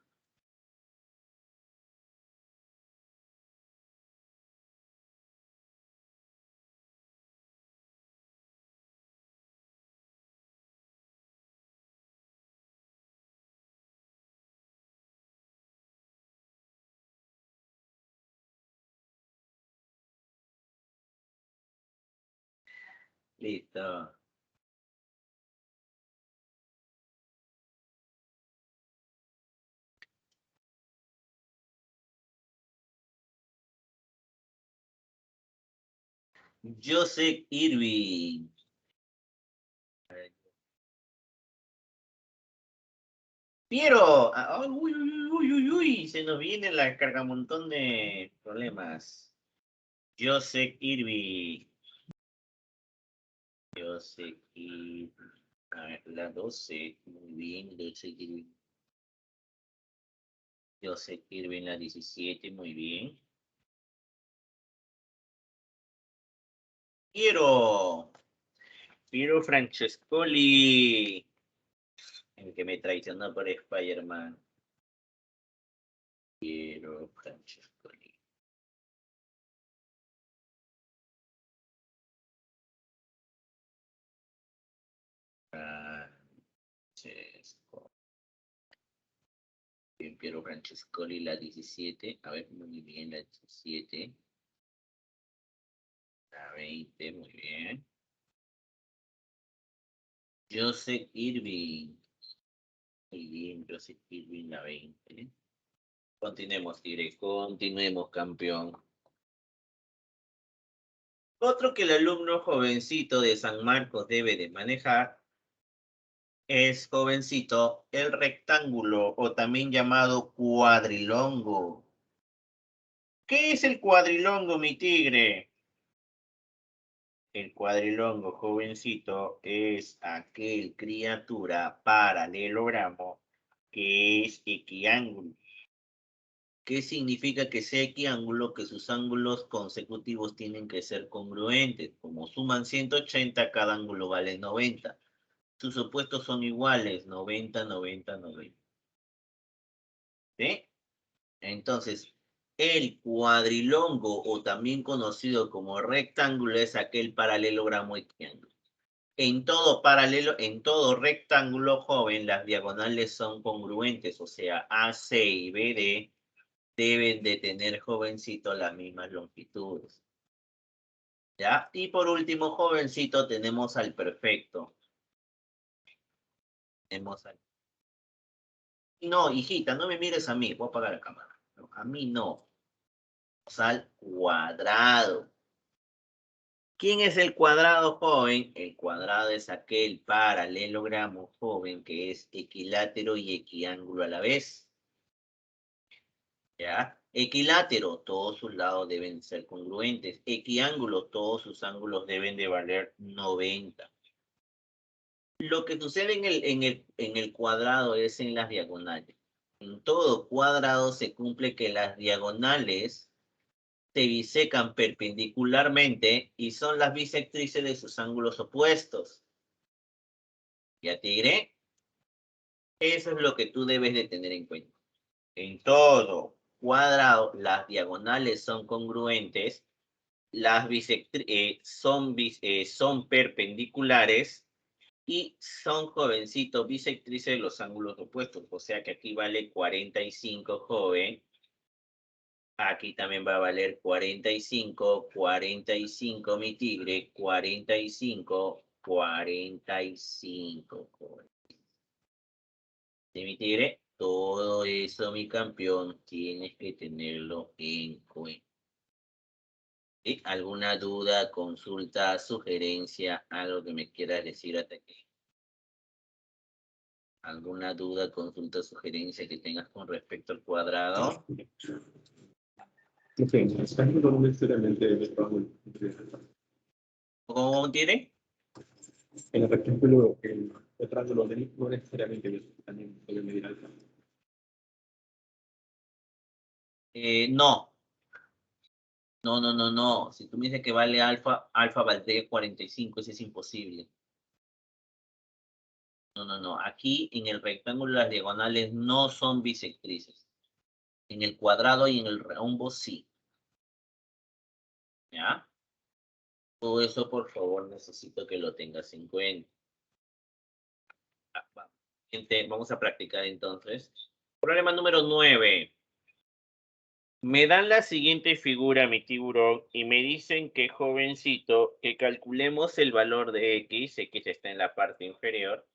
Listo. Joseph Irving. Piero. Uy, uy, uy, uy, uy. Se nos viene la cargamontón de problemas. Joseph Irving. Joseph Irving. A ver, la 12. Muy bien, Joseph Irving. Joseph Irving, la 17. Muy bien. Piero. Piero Francescoli. El que me traicionó por Spider-Man. Piero Francescoli. Francesco. Bien, Piero Francescoli, la 17. A ver, muy bien, la 17. La 20, muy bien. Joseph Irving. Muy bien, Joseph Irving, la 20. Continuemos, Tigre. Continuemos, campeón. Otro que el alumno jovencito de San Marcos debe de manejar es, jovencito, el rectángulo o también llamado cuadrilongo. ¿Qué es el cuadrilongo, mi tigre? El cuadrilongo, jovencito, es aquel criatura paralelogramo que es equiángulo. ¿Qué significa que sea equiángulo? Que sus ángulos consecutivos tienen que ser congruentes. Como suman 180, cada ángulo vale 90. Sus opuestos son iguales, 90, 90, 90. ¿Sí? Entonces, el cuadrilongo, o también conocido como rectángulo, es aquel paralelogramo equiángulo. En todo paralelo, en todo rectángulo, joven, las diagonales son congruentes, o sea, AC y BD deben de tener, jovencito, las mismas longitudes. ¿Ya? Y por último, jovencito, tenemos al perfecto. Tenemos al... No, hijita, no me mires a mí, voy a apagar la cámara. No, a mí no. Vamos al cuadrado. ¿Quién es el cuadrado, joven? El cuadrado es aquel paralelogramo, joven, que es equilátero y equiángulo a la vez. ¿Ya? Equilátero, todos sus lados deben ser congruentes. Equiángulo, todos sus ángulos deben de valer 90. Lo que sucede en el cuadrado es en las diagonales. En todo cuadrado se cumple que las diagonales se bisecan perpendicularmente y son las bisectrices de sus ángulos opuestos. ¿Ya te diré? Eso es lo que tú debes de tener en cuenta. En todo cuadrado, las diagonales son congruentes, las son perpendiculares Y son, jovencitos, bisectrices de los ángulos opuestos. O sea que aquí vale 45, joven. Aquí también va a valer 45, 45, mi tigre, 45, 45, joven. ¿Sí, mi tigre? Todo eso, mi campeón, tienes que tenerlo en cuenta. ¿Sí? ¿Alguna duda, consulta, sugerencia, algo que me quieras decir hasta aquí? ¿Alguna duda, consulta, sugerencia que tengas con respecto al cuadrado? No sé, el ángulo no necesariamente es bajo ¿Cómo tiene? en el rectángulo, el triángulo no necesariamente también puede medir alfa. No. No. Si tú me dices que vale alfa, alfa valdría 45, eso es imposible. No. Aquí en el rectángulo las diagonales no son bisectrices. En el cuadrado y en el rombo sí. ¿Ya? Todo eso, por favor, necesito que lo tengas en cuenta. Gente, vamos a practicar entonces. Problema número 9. Me dan la siguiente figura, mi tiburón, y me dicen que, jovencito, que calculemos el valor de x está en la parte inferior,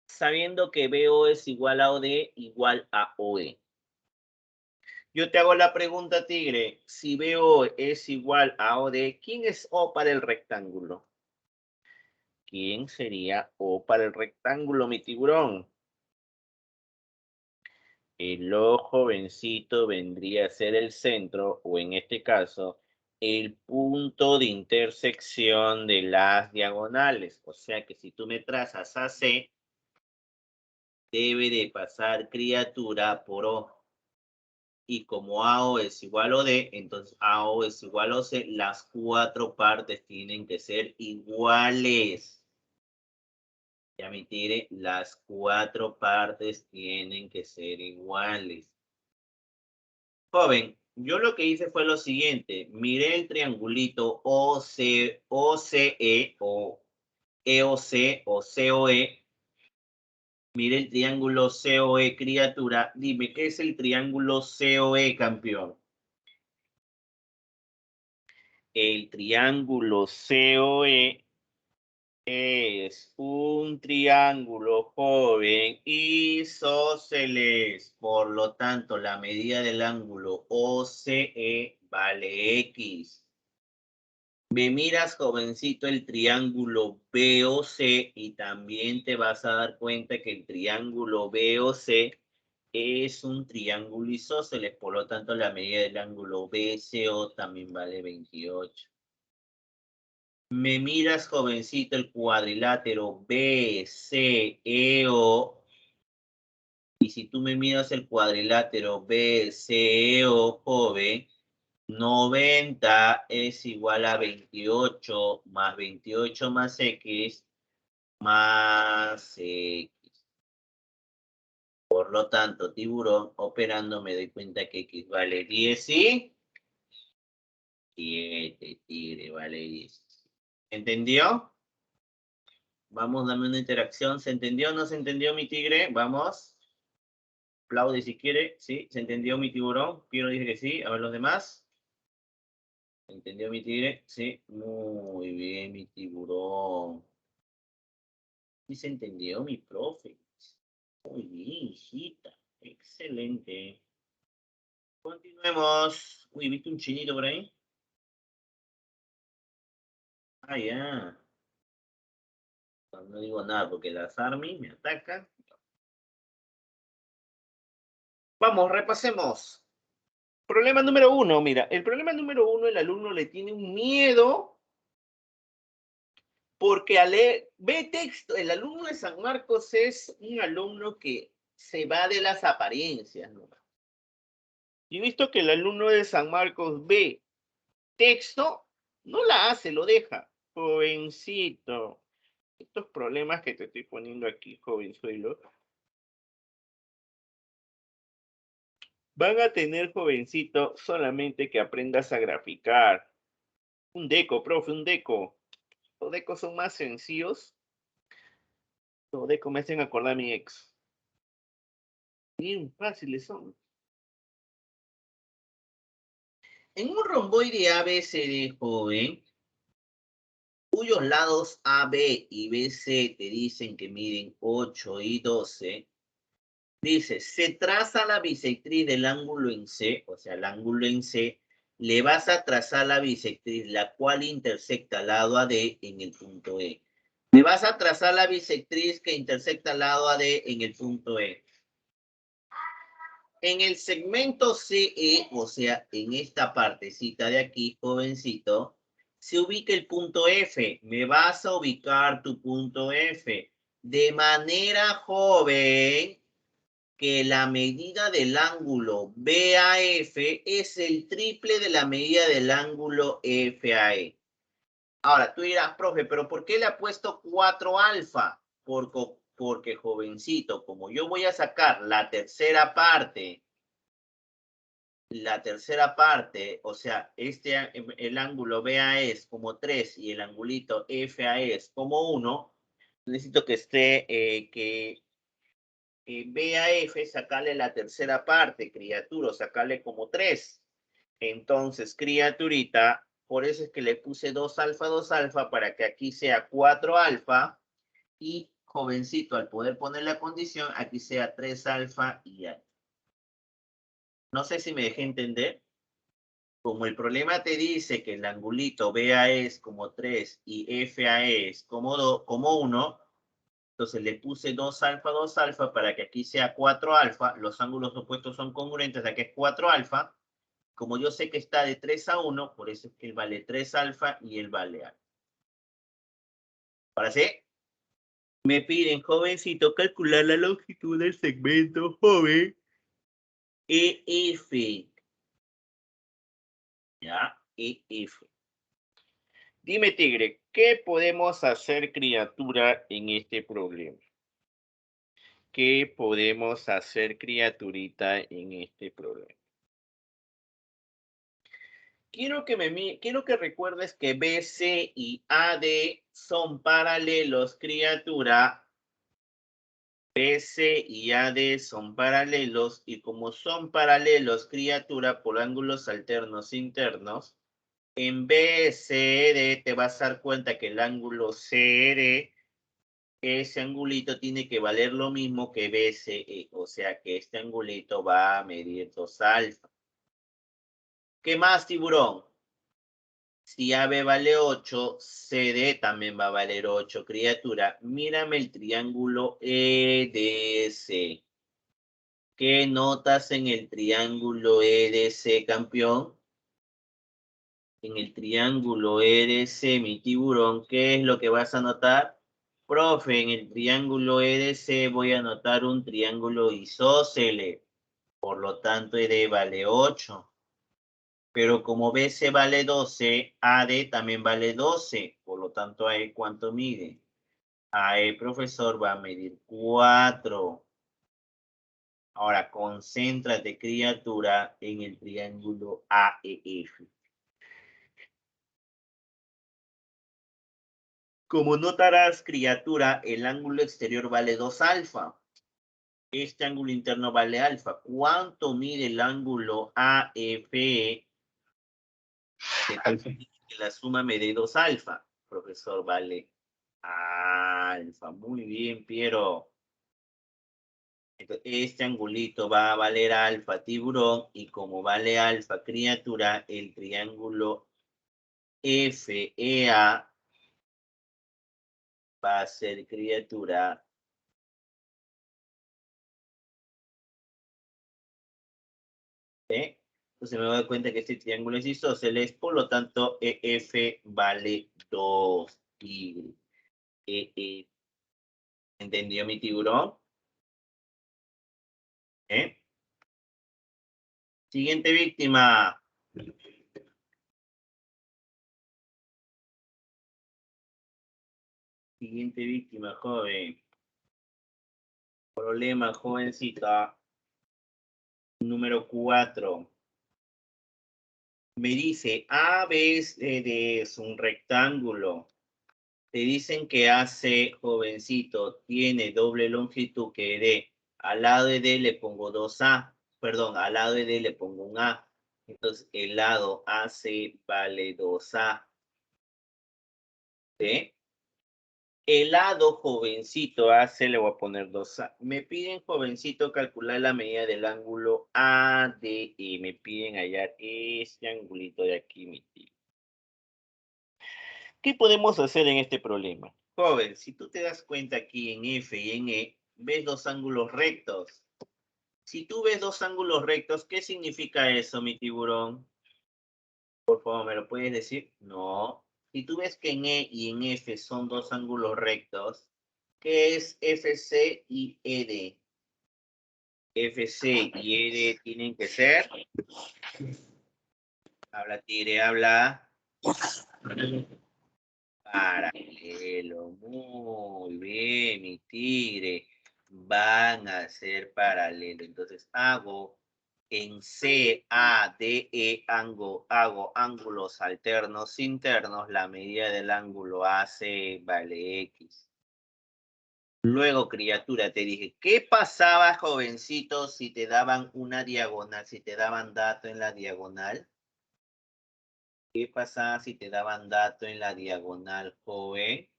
sabiendo que BO es igual a OD igual a OE. Yo te hago la pregunta, tigre, si BO es igual a OD, ¿quién es O para el rectángulo? ¿Quién sería O para el rectángulo, mi tiburón? El O, jovencito, vendría a ser el centro, o en este caso, el punto de intersección de las diagonales. O sea que si tú me trazas a C, debe de pasar criatura por O. Y como AO es igual a OD, entonces AO es igual a OC, las cuatro partes tienen que ser iguales. Ya me tiré, las cuatro partes tienen que ser iguales. Joven, yo lo que hice fue lo siguiente. Miré el triangulito OCE o EOC o COE. Miré el triángulo COE, criatura. Dime, ¿qué es el triángulo COE, campeón? El triángulo COE es un triángulo, joven, isósceles. Por lo tanto, la medida del ángulo OCE vale X. Me miras, jovencito, el triángulo BOC y también te vas a dar cuenta que el triángulo BOC es un triángulo isósceles. Por lo tanto, la medida del ángulo BCO también vale 28. Me miras, jovencito, el cuadrilátero BCEO. Y si tú me miras el cuadrilátero BCEO, joven, 90 es igual a 28 más 28 más X más X. Por lo tanto, tiburón, operando me doy cuenta que X vale 10 y 7, tigre, vale 10. ¿Entendió? Vamos, dame una interacción. ¿Se entendió o no se entendió, mi tigre? Vamos. Aplaude si quiere. ¿Sí? ¿Se entendió, mi tiburón? Piero dice que sí. A ver los demás. ¿Se entendió, mi tigre? Sí. Muy bien, mi tiburón. Sí se entendió, mi profe. Muy bien, hijita. Excelente. Continuemos. Uy, ¿viste un chinito por ahí? Ah, ya. No digo nada porque las army me atacan. Vamos, repasemos. Problema número 1, mira, el problema número 1, el alumno le tiene un miedo porque al ve texto, el alumno de San Marcos es un alumno que se va de las apariencias, ¿no? Y visto que el alumno de San Marcos ve texto, no la hace, lo deja. Jovencito, estos problemas que te estoy poniendo aquí, jovenzuelo, van a tener, jovencito, solamente que aprendas a graficar. Un deco, profe, un deco. Los decos son más sencillos. De comiencen a acordar a mi ex. Bien fáciles son. En un romboide ABCD, joven, cuyos lados AB y BC te dicen que miden 8 y 12, dice, se traza la bisectriz del ángulo en C, o sea, el ángulo en C, le vas a trazar la bisectriz, la cual intersecta al lado AD en el punto E. Le vas a trazar la bisectriz que intersecta al lado AD en el punto E. En el segmento CE, o sea, en esta partecita de aquí, jovencito, se ubica el punto F. Me vas a ubicar tu punto F. De manera, joven, que la medida del ángulo BAF es el triple de la medida del ángulo FAE. Ahora, tú dirás, profe, ¿pero por qué le ha puesto 4 alfa? Porque, jovencito, como yo voy a sacar la tercera parte, o sea, el ángulo BA es como 3 y el angulito FAE es como 1, necesito que esté, BAF, sacarle la tercera parte, criatura, sacarle como 3. Entonces, criaturita, por eso es que le puse 2 alfa, para que aquí sea 4 alfa. Y, jovencito, al poder poner la condición, aquí sea 3 alfa y ya. No sé si me dejé entender. Como el problema te dice que el angulito BAE es como 3 y FAE es como 1, entonces le puse 2 alfa para que aquí sea 4 alfa. Los ángulos opuestos son congruentes, aquí es 4 alfa. Como yo sé que está de 3 a 1, por eso es que él vale 3 alfa y él vale alfa. Ahora sí, me piden, jovencito, calcular la longitud del segmento, joven, EF. ¿Ya? EF. Dime, tigre, ¿qué podemos hacer, criatura, en este problema? ¿Qué podemos hacer, criaturita, en este problema? Quiero que recuerdes que BC y AD son paralelos, criatura. BC y AD son paralelos, y como son paralelos, criatura, por ángulos alternos internos, en BCD te vas a dar cuenta que el ángulo CD, ese angulito tiene que valer lo mismo que BCE, o sea que este angulito va a medir 2 alfa. ¿Qué más, tiburón? Si AB vale 8, CD también va a valer 8, criatura. Mírame el triángulo EDC. ¿Qué notas en el triángulo EDC, campeón? En el triángulo EDC, mi tiburón, ¿qué es lo que vas a notar? Profe, en el triángulo EDC voy a notar un triángulo isósceles. Por lo tanto, ED vale 8. Pero como BC vale 12, AD también vale 12. Por lo tanto, AE, ¿cuánto mide? AE, profesor, va a medir 4. Ahora, concéntrate, criatura, en el triángulo AEF. Como notarás, criatura, el ángulo exterior vale 2 alfa. Este ángulo interno vale alfa. ¿Cuánto mide el ángulo AFE? Que la suma me dé 2 alfa. Profesor, vale alfa. Muy bien, Piero. Entonces, este angulito va a valer alfa, tiburón, y como vale alfa, criatura, el triángulo FEA va a ser, criatura, ¿eh? Entonces me doy cuenta que este triángulo es isósceles, por lo tanto, EF vale 2 tigre. ¿Entendió mi tiburón? ¿Eh? Siguiente víctima. Siguiente víctima, joven. Problema, jovencita. Número 4. Me dice, ABC es un rectángulo. te dicen que AC, jovencito, tiene doble longitud que D. Al lado de D le pongo 2A. Perdón, al lado de D le pongo un A. Entonces, el lado AC vale 2A. ¿Sí? El lado jovencito AC le voy a poner 2A. Me piden, jovencito, calcular la medida del ángulo ADE. Me piden hallar este angulito de aquí, mi tío. ¿Qué podemos hacer en este problema? Joven, si tú te das cuenta aquí en F y en E, ves dos ángulos rectos. Si tú ves dos ángulos rectos, ¿qué significa eso, mi tiburón? Por favor, ¿me lo puedes decir? No. Si tú ves que en E y en F son dos ángulos rectos, ¿qué es FC y ED? FC y ED tienen que ser. Habla, tigre, habla. Paralelo. Muy bien, mi tigre. Van a ser paralelos. Entonces hago en CADE hago ángulos alternos internos. La medida del ángulo AC vale X. Luego, criatura, te dije, ¿qué pasaba, jovencito, si te daban una diagonal, si te daban dato en la diagonal? ¿Qué pasaba si te daban dato en la diagonal, joven?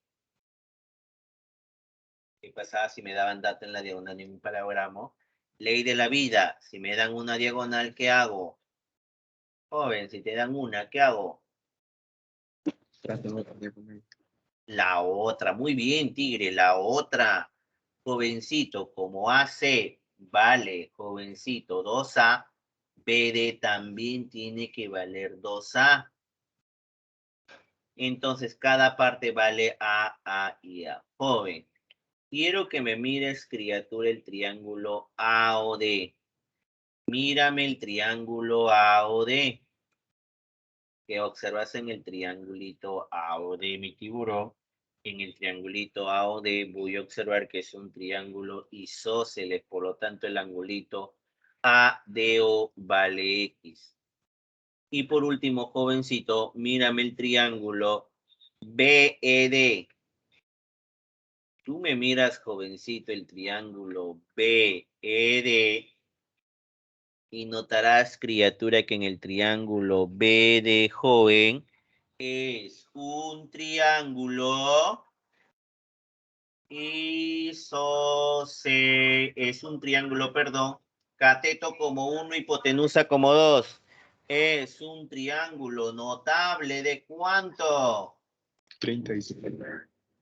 ¿Qué pasaba si me daban dato en la diagonal en un paralogramo? Ley de la vida, si me dan una diagonal, ¿qué hago? Joven, si te dan una, ¿qué hago? La otra, muy bien, tigre, la otra. Jovencito, como AC vale, jovencito, 2A, BD también tiene que valer 2A. Entonces, cada parte vale A y A. Joven, quiero que me mires, criatura, el triángulo AOD. Mírame el triángulo AOD. Que observas en el triangulito AOD, mi tiburón. En el triangulito AOD voy a observar que es un triángulo isósceles, por lo tanto el angulito ADO vale X. Y por último, jovencito, mírame el triángulo BED. Tú me miras, jovencito, el triángulo BED y notarás, criatura, que en el triángulo BD joven es un triángulo es un triángulo, perdón, cateto como 1, hipotenusa como 2. Es un triángulo notable de ¿cuánto? 37.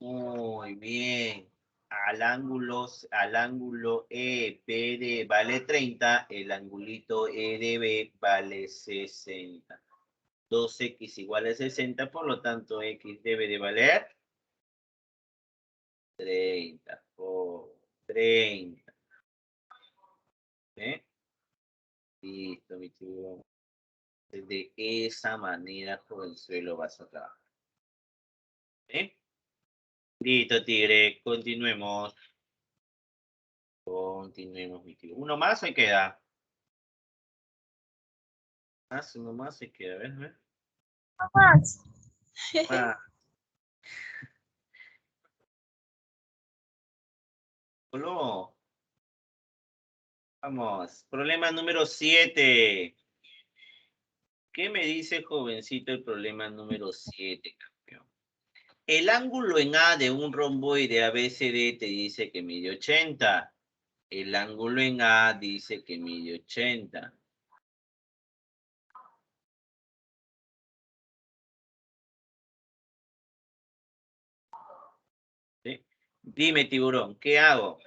Muy bien. Al ángulo EPD vale 30, el angulito EDB vale 60. 2x igual a 60, por lo tanto x debe de valer 30 por 30. ¿Eh? Listo, mi chico. De esa manera, jovenzuelo, vas a trabajar. ¿Eh? Listo, tigre. Continuemos. Continuemos, mi tío. ¿Uno más o queda? Uno más se queda. ¿Ves? Más. Ah. Solo. Vamos. Problema número 7. ¿Qué me dice, jovencito, el problema número 7, campeón? El ángulo en A de un romboide ABCD te dice que mide 80. El ángulo en A dice que mide 80. ¿Sí? Dime, tiburón, ¿qué hago?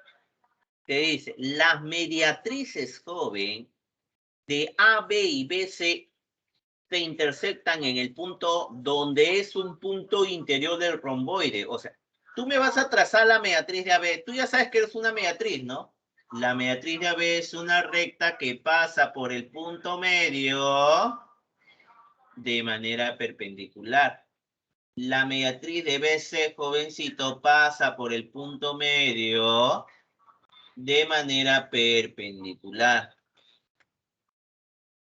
Te dice, las mediatrices, joven, de AB y BC se intersectan en el punto donde es un punto interior del romboide. O sea, tú me vas a trazar la mediatriz de AB. Tú ya sabes que es una mediatriz, ¿no? La mediatriz de AB es una recta que pasa por el punto medio de manera perpendicular. La mediatriz de BC, jovencito, pasa por el punto medio de manera perpendicular.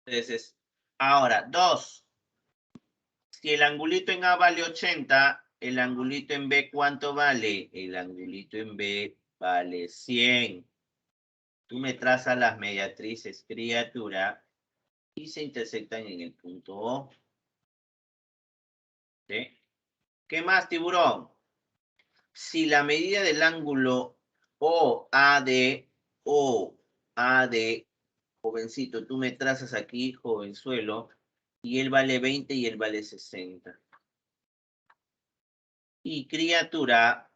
Entonces, ahora, 2. Si el angulito en A vale 80, el angulito en B, ¿cuánto vale? El angulito en B vale 100. Tú me trazas las mediatrices, criatura, y se intersectan en el punto O. ¿Sí? ¿Qué más, tiburón? Si la medida del ángulo OAD, jovencito, tú me trazas aquí, jovenzuelo, y él vale 20 y él vale 60. Y criatura,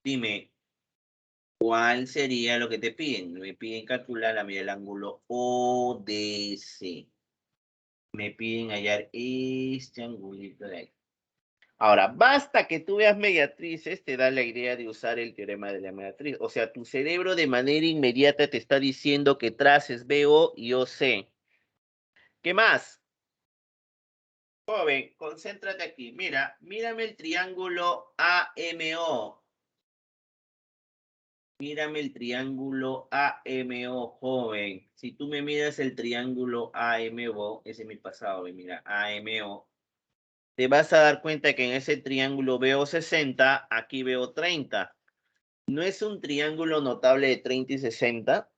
dime, ¿cuál sería lo que te piden? Me piden calcular la medida del ángulo ODC. Me piden hallar este angulito de aquí. Ahora, basta que tú veas mediatrices, te da la idea de usar el teorema de la mediatriz. O sea, tu cerebro de manera inmediata te está diciendo que traces BO y OC. ¿Qué más? Joven, concéntrate aquí. Mira, mírame el triángulo AMO. Mírame el triángulo AMO, joven. Si tú me miras el triángulo AMO, ese es mi pasado, mira, AMO, te vas a dar cuenta que en ese triángulo veo 60, aquí veo 30. ¿No es un triángulo notable de 30 y 60?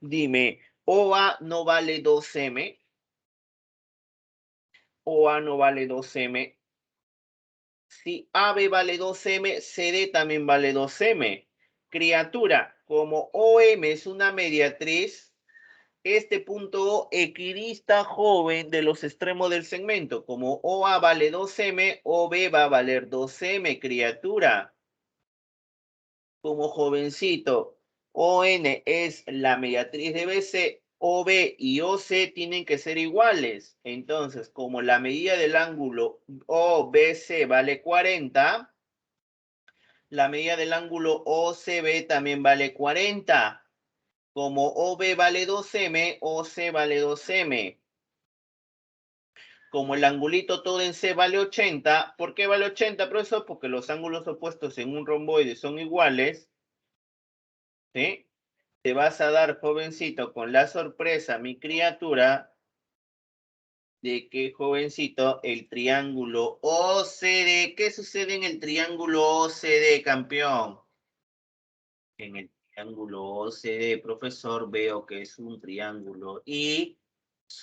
Dime, OA no vale 2M. OA no vale 2M. Si AB vale 2M, CD también vale 2M. Criatura, como OM es una mediatriz, este punto O equidista, joven, de los extremos del segmento. Como OA vale 2M, OB va a valer 2M, criatura. Como jovencito, ON es la mediatriz de BC, OB y OC tienen que ser iguales. Entonces, como la medida del ángulo OBC vale 40, la medida del ángulo OCB también vale 40. Como OB vale 2M, OC vale 2M. Como el angulito todo en C vale 80, ¿por qué vale 80, profesor? Porque los ángulos opuestos en un romboide son iguales. ¿Sí? Te vas a dar, jovencito, con la sorpresa, mi criatura, de que, jovencito, el triángulo OCD, ¿qué sucede en el triángulo OCD, campeón? En el triángulo OCD, profesor, veo que es un triángulo isósceles.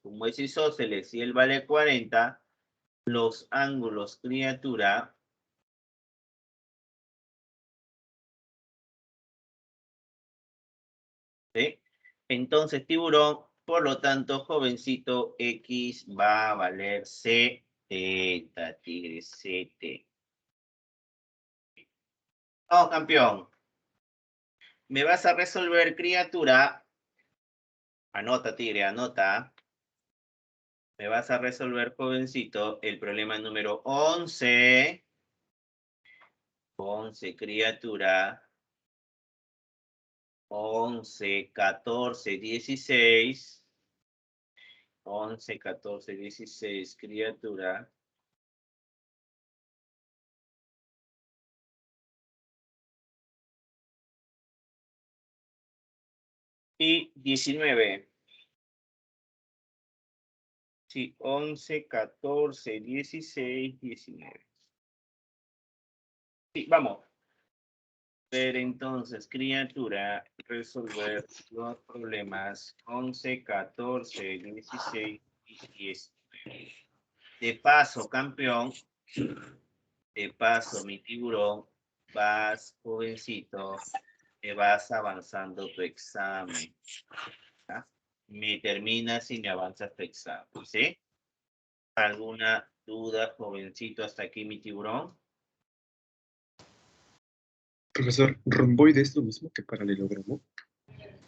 Como es isósceles y él vale 40, los ángulos, criatura, ¿sí? Entonces, tiburón, por lo tanto, jovencito, X va a valer C, tigre, CT. Oh, campeón. Me vas a resolver, criatura. Anota, tigre, anota. Me vas a resolver, jovencito, el problema número 11. 11, criatura. 11, 14, 16. 11, 14, 16, criatura. Y 19. Sí, 11, 14, 16, 19. Sí, vamos. Pero entonces, criatura, resolver los problemas 11, 14, 16 y 19. De paso, campeón, de paso, mi tiburón, vas, jovencito, te vas avanzando tu examen. ¿Ah? Me terminas y me avanzas tu examen, ¿sí? ¿Alguna duda, jovencito, hasta aquí, mi tiburón? Profesor, ¿romboide es lo mismo que paralelogramo?